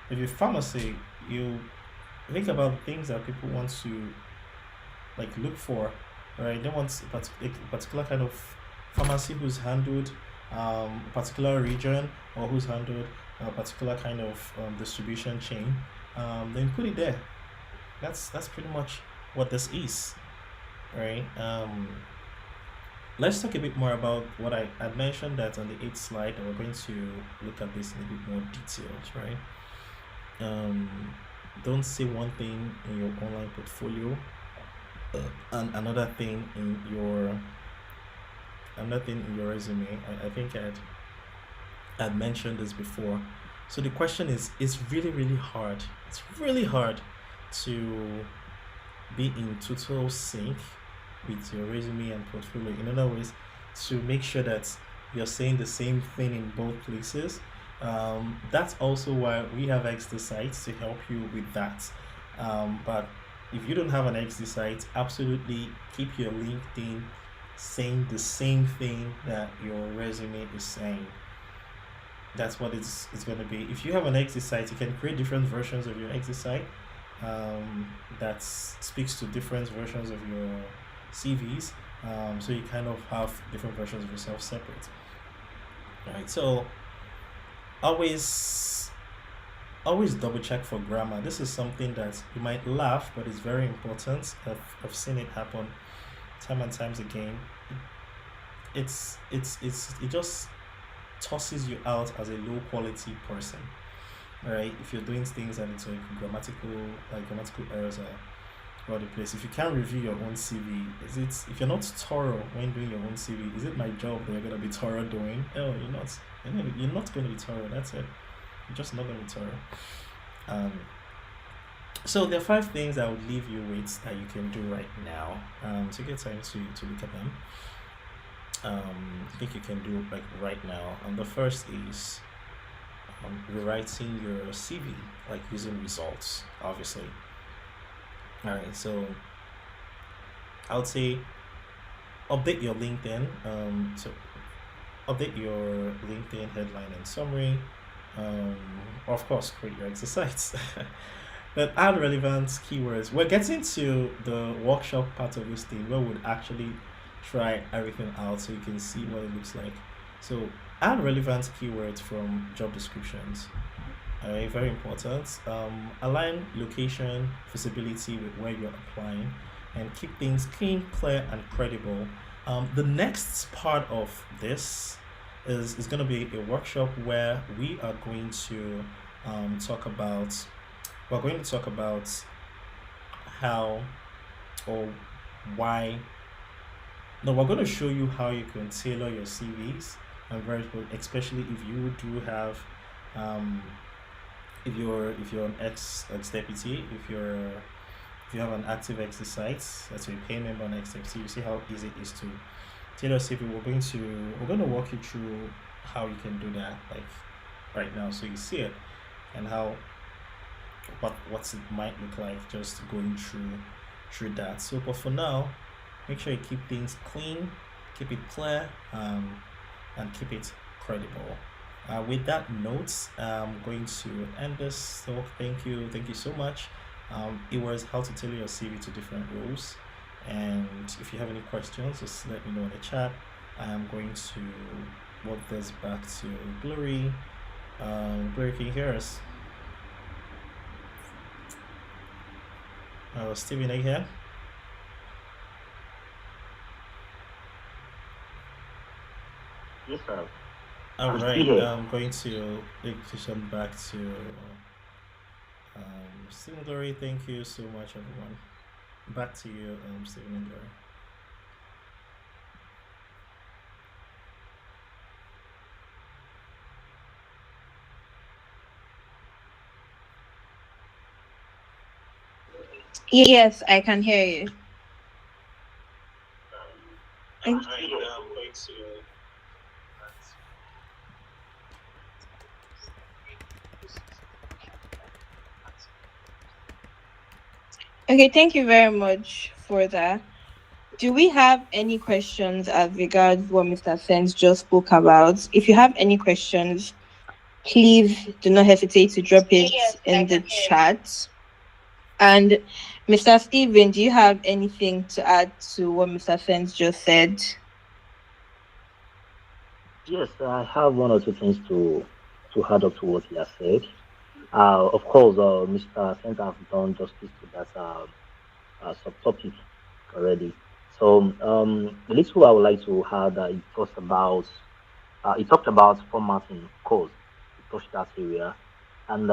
if you're a pharmacy, you think about things that people want to like look for, right? They want a particular kind of pharmacy who's handled a particular region, or who's handled a particular kind of distribution chain. Then put it there. That's pretty much what this is, right? Let's talk a bit more about what I mentioned that on the eighth slide, and we're going to look at this in a bit more details, right? Don't say one thing in your online portfolio and another thing in your resume. I think I'd mentioned this before. So the question is, it's really hard. It's really hard to be in total sync with your resume and portfolio. In other words, to make sure that you're saying the same thing in both places. That's also why we have XD sites to help you with that. But if you don't have an XD site, absolutely keep your LinkedIn saying the same thing that your resume is saying. That's what it's going to be. If you have an XD site, you can create different versions of your XD site that speaks to different versions of your CVs. So you kind of have different versions of yourself separate. Right. So always double check for grammar. This is something that you might laugh, but it's very important. I've seen it happen time and times again. It just tosses you out as a low quality person. Right? If you're doing things and it's like grammatical errors are all the place. If you can't review your own CV, if you're not thorough when doing your own CV, is it my job that you're gonna be thorough doing? Oh, you're not. You're not gonna be thorough. That's it. You're just not gonna be thorough. So there are 5 things I would leave you with that you can do right now. So get time to look at them. I think you can do like right now. And the first is rewriting your CV, like using results, obviously. All right, so I would say update your LinkedIn. So update your LinkedIn headline and summary. Of course, create your exercise. But add relevant keywords. We're getting to the workshop part of this thing where we'd actually try everything out so you can see what it looks like. So add relevant keywords from job descriptions. Very important. Align location, visibility with where you're applying, and keep things clean, clear, and credible. The next part of this is going to be a workshop where we are going to talk about. We're going to talk about how or why. No, we're going to show you how you can tailor your CVs, and especially if you do have if you're an ex deputy, if you have an active exercise, that's a pay member on ex deputy, you see how easy it is to tailor CV. We're going to walk you through how you can do that, like right now, so you see it and how what it might look like, just going through that. So, but for now, make sure you keep things clean, keep it clear, and keep it credible. With that note, I'm going to end this talk. Thank you so much. It was how to tailor your CV to different roles. And if you have any questions, just let me know in the chat. I am going to work this back to Glory. Glory, can you hear us? Steven, are you here? Yes, sir. All I'm still right. here. I'm going to transition back to Steven Glory. Thank you so much, everyone. Back to you, Steven and Glory. Yes, I can hear you. All Okay. right. I'm going to. Okay, thank you very much for that. Do we have any questions as regards what Mr. Sens just spoke about? If you have any questions, please do not hesitate to drop it in the chat. And Mr. Steven, do you have anything to add to what Mr. Sens just said? Yes, I have one or two things to add up to what he has said. Of course, Mr. Center have done justice to that subtopic already. So, the little I would like to add, it talked about formatting, of course, it touched that area, and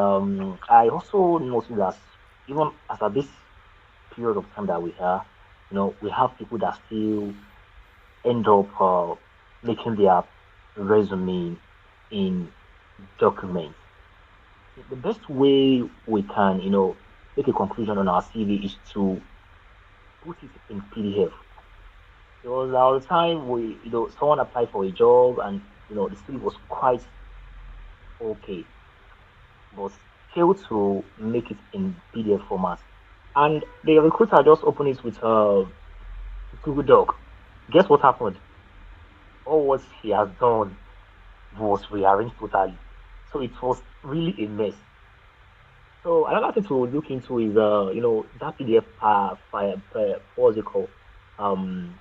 I also noticed that even as at this period of time that we are, we have people that still end up making their resume in documents. The best way we can, make a conclusion on our CV is to put it in PDF. There was our time someone applied for a job and the CV was quite okay, but failed to make it in PDF format. And the recruiter just opened it with Google Doc. Guess what happened? All what he has done was rearranged totally. So it was really a mess. So another thing to look into is that PDF file, what's it called? Um,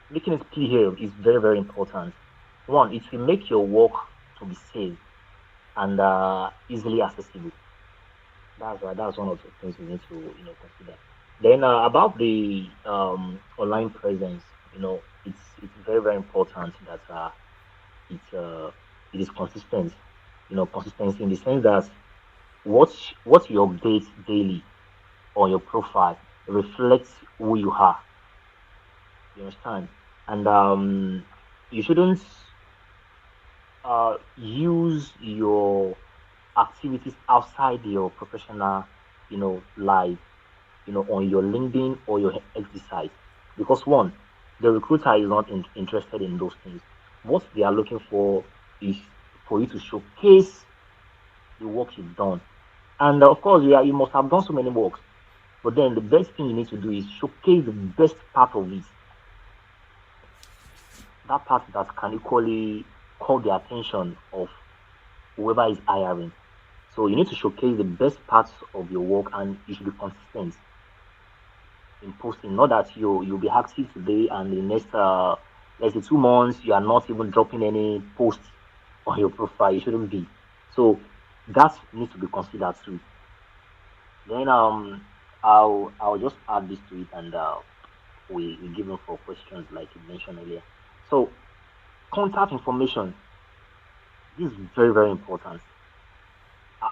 Making it clear is very very important. One, it will make your work to be safe and easily accessible. That's right. That's one of the things we need to consider. Then about the online presence, it's very very important that it uh, it is consistent. Consistency in the sense that what you update daily on your profile reflects who you are. You understand? And you shouldn't use your activities outside your professional, life, on your LinkedIn or your XD site. Because one, the recruiter is not interested in those things. What they are looking for is for you to showcase the work you've done. And of course, you must have done so many works. But then the best thing you need to do is showcase the best part of it, that part that can equally call the attention of whoever is hiring. So you need to showcase the best parts of your work and you should be consistent in posting. Not that you'll be active today and the next let's say 2 months you are not even dropping any posts on your profile. You shouldn't be. So that needs to be considered too. Then I'll just add this to it and we give them for questions like you mentioned earlier. So contact information, this is very very important.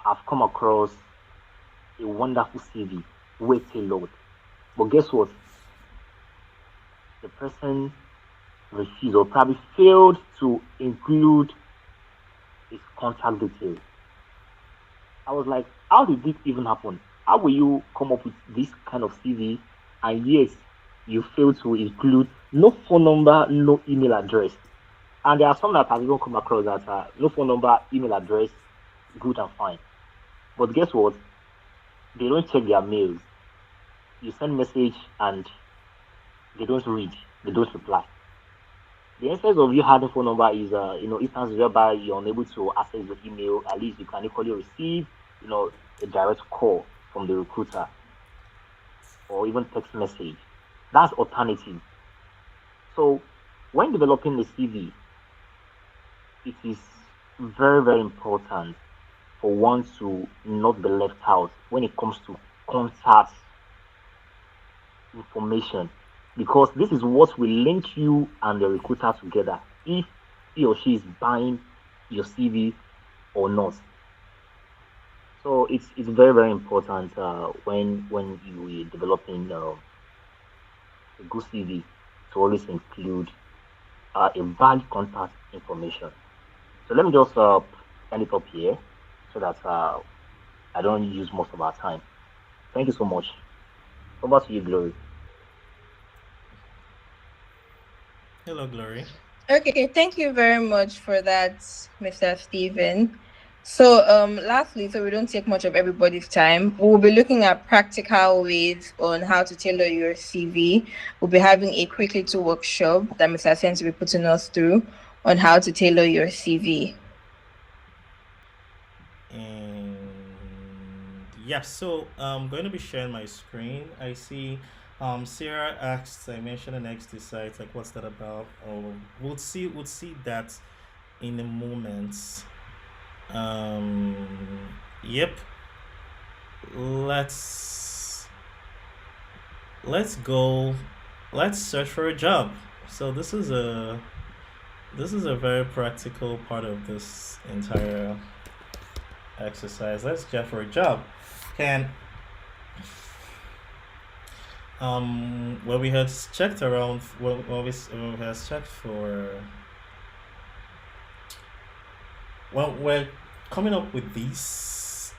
I've come across a wonderful CV, way tailored. But guess what? The person refused or probably failed to include his contact details. I was like, how did this even happen? How will you come up with this kind of CV and yet you fail to include no phone number, no email address? And there are some that have even come across that no phone number, email address, good and fine. But guess what? They don't check their mails. You send message and they don't read, they don't reply. The essence of you having phone number is, instances whereby you're unable to access your email. At least you can equally receive, a direct call. from the recruiter or even text message. That's alternative. So when developing the CV, it is very, very important for one to not be left out when it comes to contact information, because this is what will link you and the recruiter together if he or she is buying your CV or not. So it's very, very important when you are developing a good CV to always include a valid contact information. So let me just end it up here so that I don't use most of our time. Thank you so much. Over to you, Glory. Hello, Glory. Okay, thank you very much for that, Mr. Steven. So, lastly, so we don't take much of everybody's time, we'll be looking at practical ways on how to tailor your CV. We'll be having a quick little workshop that Mr. Sense will be putting us through on how to tailor your CV. And yeah, so I'm going to be sharing my screen. I see Sarah asks, I mentioned an XD site, like what's that about? Oh, we'll see that in a moment. Yep. Let's let's go. Let's search for a job. So this is a very practical part of this entire exercise. Let's check for a job. Can well, we had checked around. Well, we had checked for. Well, we're coming up with this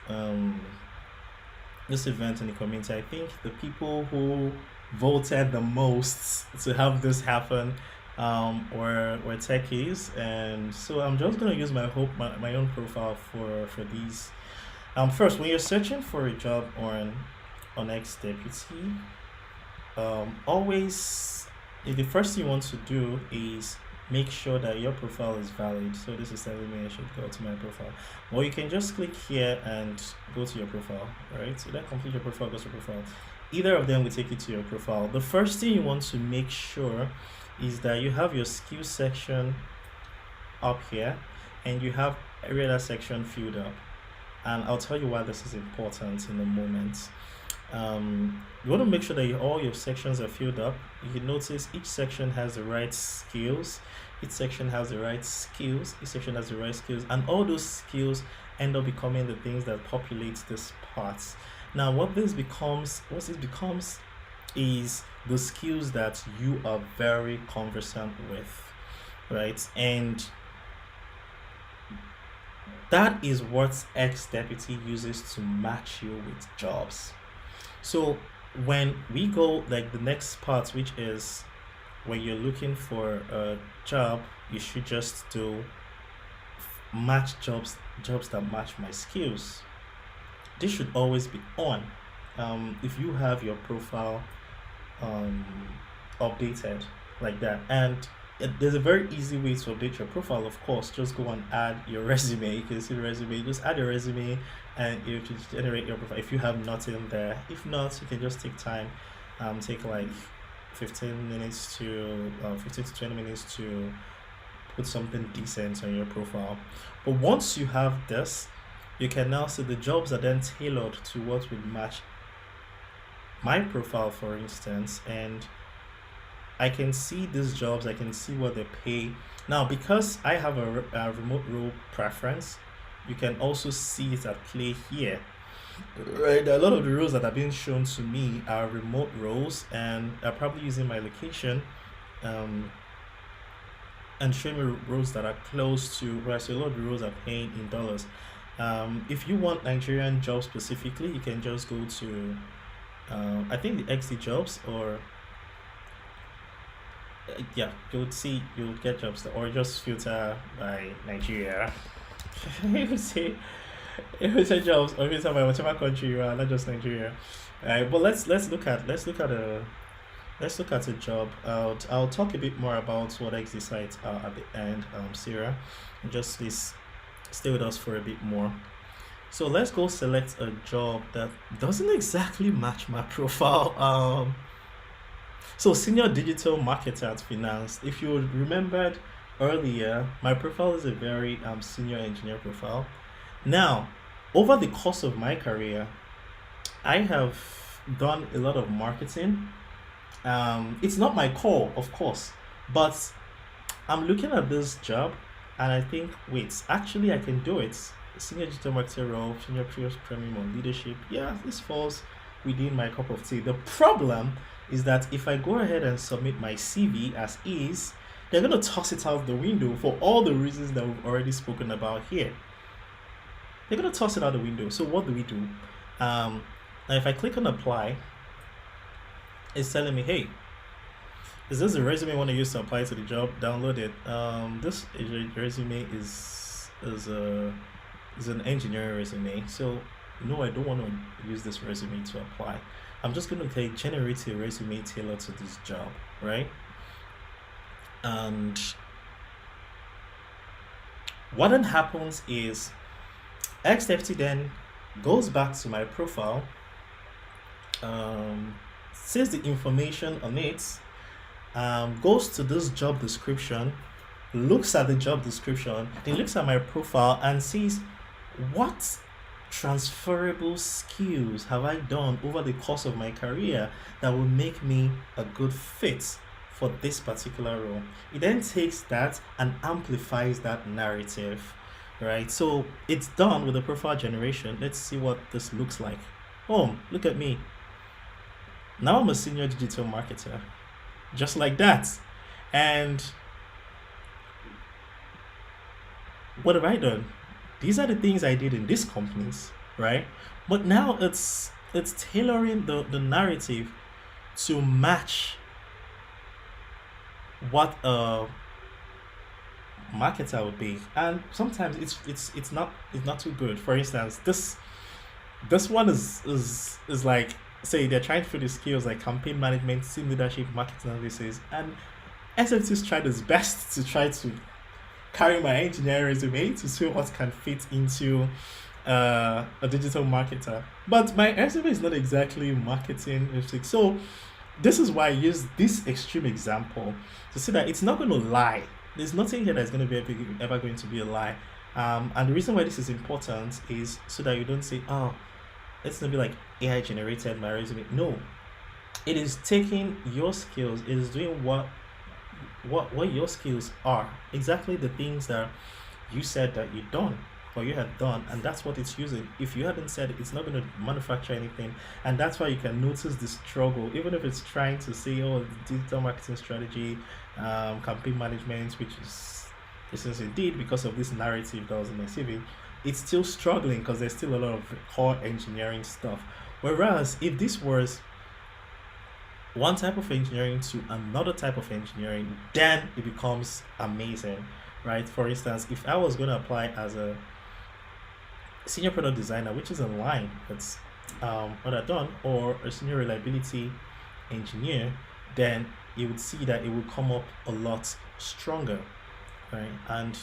event in the community. I think the people who voted the most to have this happen were techies, and so I'm just gonna use my own profile for these. First, when you're searching for a job on X Deputy, always the first thing you want to do is make sure that your profile is valid. So this is telling me I should go to my profile. Well, you can just click here and go to your profile, right? So that complete your profile, goes to your profile. Either of them will take you to your profile. The first thing you want to make sure is that you have your skill section up here and you have every other section filled up. And I'll tell you why this is important in a moment. You want to make sure that all your sections are filled up. You can notice each section has the right skills. Each section has the right skills. Each section has the right skills, and all those skills end up becoming the things that populate this part. Now, what this becomes, is the skills that you are very conversant with, right? And that is what X Deputy uses to match you with jobs. So when we go like the next part, which is when you're looking for a job, you should just do match jobs that match my skills. This should always be on. If you have your profile um, updated like that, and there's a very easy way to update your profile. Of course, just go and add your resume. You can see the resume. Just add your resume, and it will generate your profile. If you have nothing there, if not, you can just take time. Take like 15 to 20 minutes to put something decent on your profile. But once you have this, you can now see the jobs are then tailored to what would match my profile, for instance, and I can see these jobs, I can see what they pay. Now, because I have a remote role preference, you can also see it at play here. Right, a lot of the roles that are being shown to me are remote roles and are probably using my location um, and showing me roles that are close to, right? So a lot of the roles are paying in dollars. If you want Nigerian jobs specifically, you can just go to, I think the XD jobs, or yeah, you'll get jobs there, or just filter by Nigeria. it would say it would say jobs, or filter by whatever country you are, not just Nigeria. But let's look at a job. I'll talk a bit more about what exit sites are at the end, Sarah. And just please stay with us for a bit more. So let's go select a job that doesn't exactly match my profile. So senior digital marketer at finance. If you remembered earlier, my profile is a very senior engineer profile. Now, over the course of my career, I have done a lot of marketing. It's not my core, of course, but I'm looking at this job and I think, wait, actually I can do it. Senior digital marketer role, senior previous premium on leadership. Yeah, this falls within my cup of tea. The problem is that if I go ahead and submit my CV as is, they're going to toss it out the window for all the reasons that we've already spoken about here. They're going to toss it out the window. So what do we do? Now if I click on apply, it's telling me, hey, is this the resume you want to use to apply to the job? Download it. This resume is an engineering resume. So no, I don't want to use this resume to apply. I'm just going to generate a resume tailored to this job, right? And what then happens is XFT then goes back to my profile, says the information on it, goes to this job description, looks at the job description, then looks at my profile and sees what transferable skills have I done over the course of my career that will make me a good fit for this particular role. It then takes that and amplifies that narrative, right? So it's done with the profile generation. Let's see what this looks like. Oh, look at me. Now I'm a senior digital marketer, just like that. And what have I done? These are the things I did in these companies, right? But now it's tailoring the narrative to match what a marketer would be. And sometimes it's not too good. For instance, this one is like, say they're trying to fill the skills like campaign management, team leadership, marketing analysis, and SFT's tried its best to try to carry my engineering resume to see what can fit into a digital marketer. But my resume is not exactly marketing. So this is why I use this extreme example to say that it's not going to lie. There's nothing here that's going to be ever going to be a lie. And the reason why this is important is so that you don't say, oh, it's going to be like AI generated my resume. No, it is taking your skills. It is doing what your skills are, exactly the things that you said that you done or you had done, and that's what it's using. If you hadn't said it, it's not going to manufacture anything, and that's why you can notice the struggle, even if it's trying to say, oh, digital marketing strategy, campaign management, which is this is indeed because of this narrative that was in my CV. It's still struggling because there's still a lot of core engineering stuff. Whereas if this was one type of engineering to another type of engineering, then it becomes amazing, right? For instance, if I was going to apply as a senior product designer, which is in line with what I've done, or a senior reliability engineer, then you would see that it would come up a lot stronger, right? And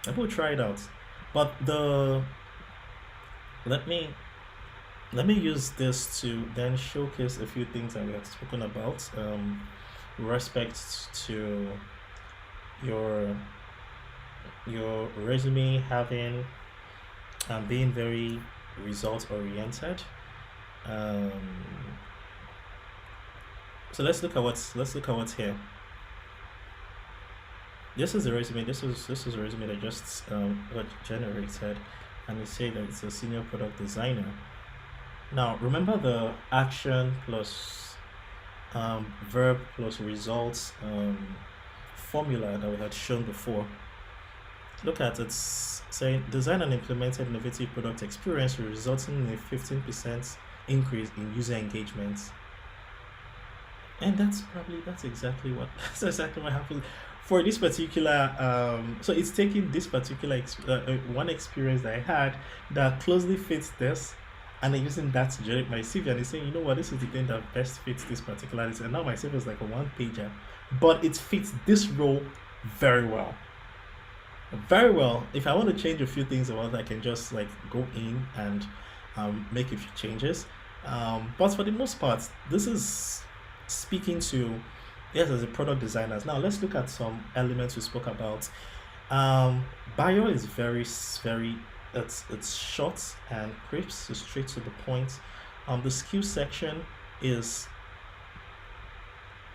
I will try it out. But let me use this to then showcase a few things that we have spoken about with respect to your resume having being very result oriented. So let's look at what's here. This is the resume. This is a resume that just got generated, and it says that it's a senior product designer. Now, remember the action plus verb plus results formula that we had shown before. Look at it, saying design and implemented innovative product experience resulting in a 15% increase in user engagement. And that's exactly what happened for this particular. So it's taking this particular one experience that I had that closely fits this, and then using that to generate my CV, and it's saying, you know what, this is the thing that best fits this particular list. And now my CV is like a one pager, but it fits this role very well. Very well. If I want to change a few things about it, I can just like go in and make a few changes. But for the most part, this is speaking to, yes, as a product designers. Now let's look at some elements we spoke about. Um, Bio is very, it's short and crisp, so straight to the point. The skill section is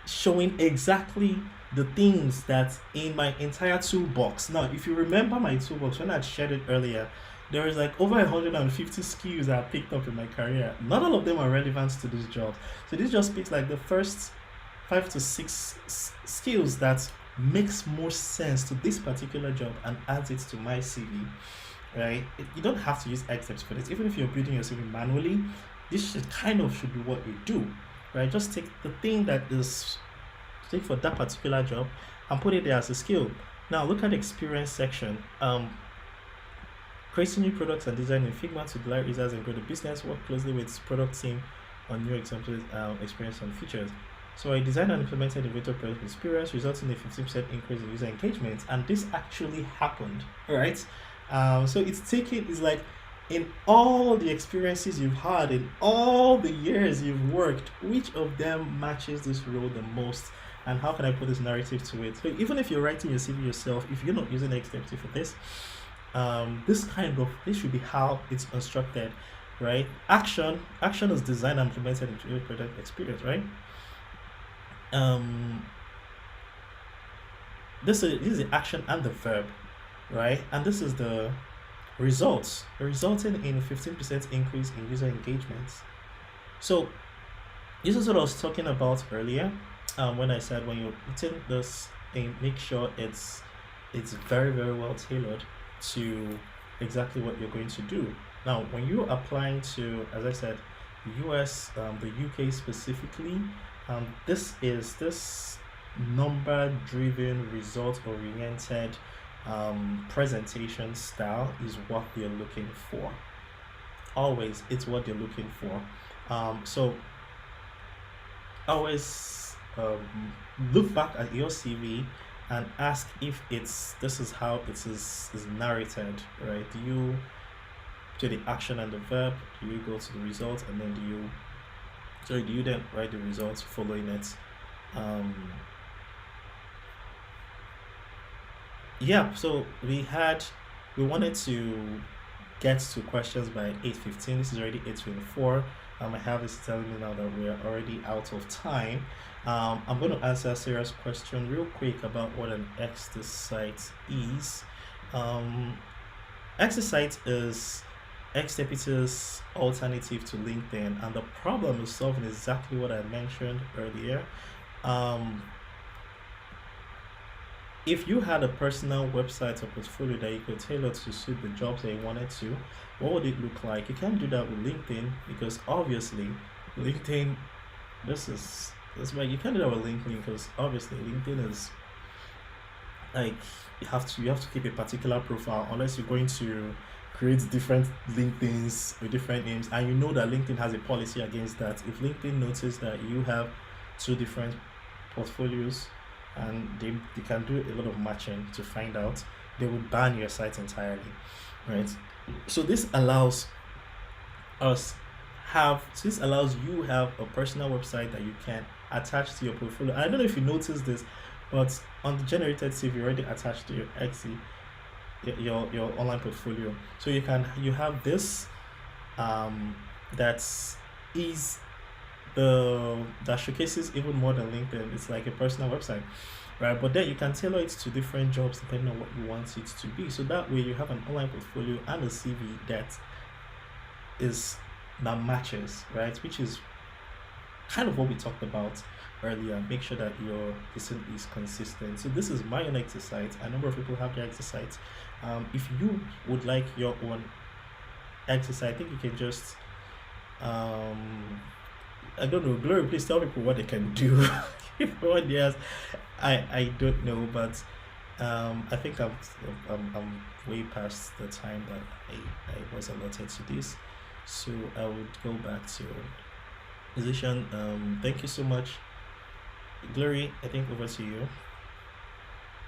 showing exactly the things that in my entire toolbox. Now, if you remember my toolbox when I shared it earlier, there is like over 150 skills that I picked up in my career. Not all of them are relevant to this job. So this just picks like the first 5 to 6 skills that makes more sense to this particular job and adds it to my CV. Right? You don't have to use excerpts for this. Even if you're building your CV manually, this should be what you do. Right? Just take the thing that is take for that particular job and put it there as a skill. Now look at the experience section. Creating new products and design in Figma to delight results and grow the business. Work closely with product team on new examples, experience and features. So I designed and implemented a virtual product experience, resulting in a 15% increase in user engagement, and this actually happened. All right. So it's like in all the experiences you've had, in all the years you've worked, which of them matches this role the most? And how can I put this narrative to it? So even if you're writing your CV yourself, if you're not using extensive for this, this should be how it's constructed, right? Action is designed and implemented into your product experience, right? Um, this is the action and the verb, right? And this is the results, resulting in a 15% increase in user engagement. So this is what I was talking about earlier. When I said when you're putting this thing, make sure it's very very well tailored to exactly what you're going to do. Now, when you're applying to, as I said, US, the UK specifically, this number-driven, result-oriented presentation style is what they're looking for. Always, it's what they're looking for. So always look back at your CV and ask if it's this is how it is narrated, right? Do you do the action and the verb? Do you go to the result and then do you then write the results following it? Um, yeah. So we wanted to get to questions by 8:15. This is already 8:24. I have this telling me now that we are already out of time. I'm going to answer Sarah's question real quick about what an exercise is. Um, exercise is ex-deputy's alternative to LinkedIn, and the problem is solving exactly what I mentioned earlier. Um, if you had a personal website or portfolio that you could tailor to suit the jobs that you wanted to, what would it look like? You can't do that with LinkedIn because obviously LinkedIn, that's why you can't do that with LinkedIn because obviously LinkedIn is like you have to keep a particular profile unless you're going to create different LinkedIns with different names, and you know that LinkedIn has a policy against that. If LinkedIn notices that you have two different portfolios and they can do a lot of matching to find out, they will ban your site entirely, right? So us this allows you have a personal website that you can attach to your portfolio. I don't know if you noticed this, but on the generated CV you already attached to your Xe, your online portfolio. So you have this um that's is the that showcases even more than LinkedIn. It's like a personal website, right? But then you can tailor it to different jobs depending on what you want it to be. So that way you have an online portfolio and a CV is that matches, right? Which is kind of what we talked about earlier. Make sure that your listen is consistent. So this is my own exercise. A number of people have their exercise. If you would like your own exercise, I think you can just I don't know, Glory, please tell people what they can do. What yes, I don't know, but I think I'm way past the time that I was allotted to this, so I would go back to musician. Thank you so much, Glory. I think over to you.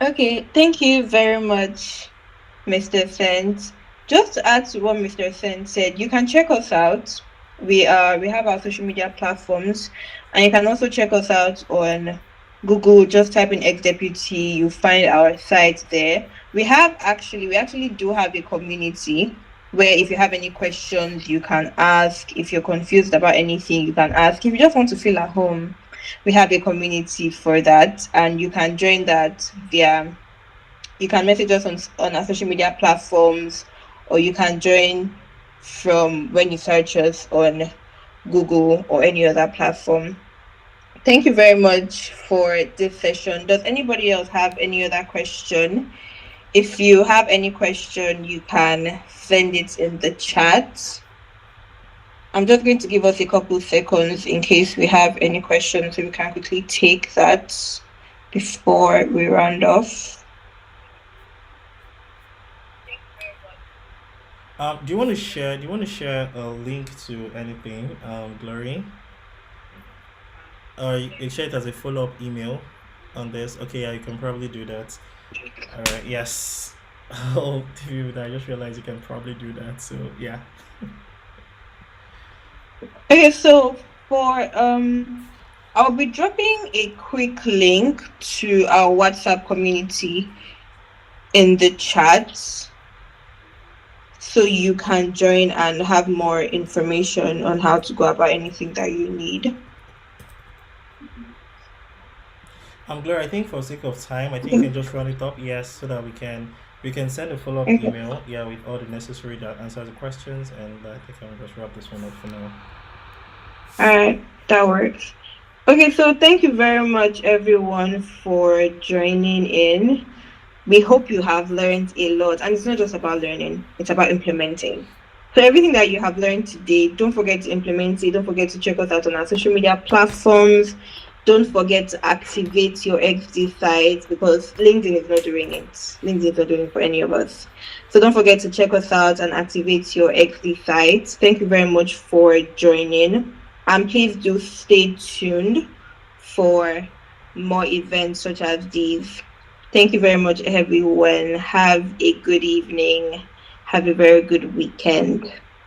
Okay, thank you very much. Mr. Sent. Just to add to what Mr. Sent said, you can check us out. We have our social media platforms, and you can also check us out on Google. Just type in ex deputy, you find our site there. We actually do have a community where if you have any questions, you can ask. If you're confused about anything, you can ask. If you just want to feel at home, we have a community for that, and you can join that via you can message us on our social media platforms, or you can join from when you search us on Google or any other platform. Thank you very much for this session. Does anybody else have any other question? If you have any question, you can send it in the chat. I'm just going to give us a couple seconds in case we have any questions, so we can quickly take that before we round off. Do you want to share? Do you want to share a link to anything, Glory? Or you share it as a follow-up email on this? Okay, yeah, you can probably do that. All right. Yes. Oh, dude, I just realized you can probably do that. So yeah. Okay, so for I'll be dropping a quick link to our WhatsApp community in the chat so you can join and have more information on how to go about anything that you need. Gloria, I think for sake of time, I think you can just run it up, yes, so that we can send a follow up Okay. email, yeah, with all the necessary that answers the questions, and I think I'll just wrap this one up for now. All right, that works. Okay, so thank you very much everyone for joining in. We hope you have learned a lot, and it's not just about learning, it's about implementing. So everything that you have learned today, don't forget to implement it. Don't forget to check us out on our social media platforms. Don't forget to activate your XD site, because LinkedIn is not doing it. LinkedIn is not doing it for any of us. So don't forget to check us out and activate your XD site. Thank you very much for joining. And please do stay tuned for more events such as these. Thank you very much, everyone. Have a good evening. Have a very good weekend.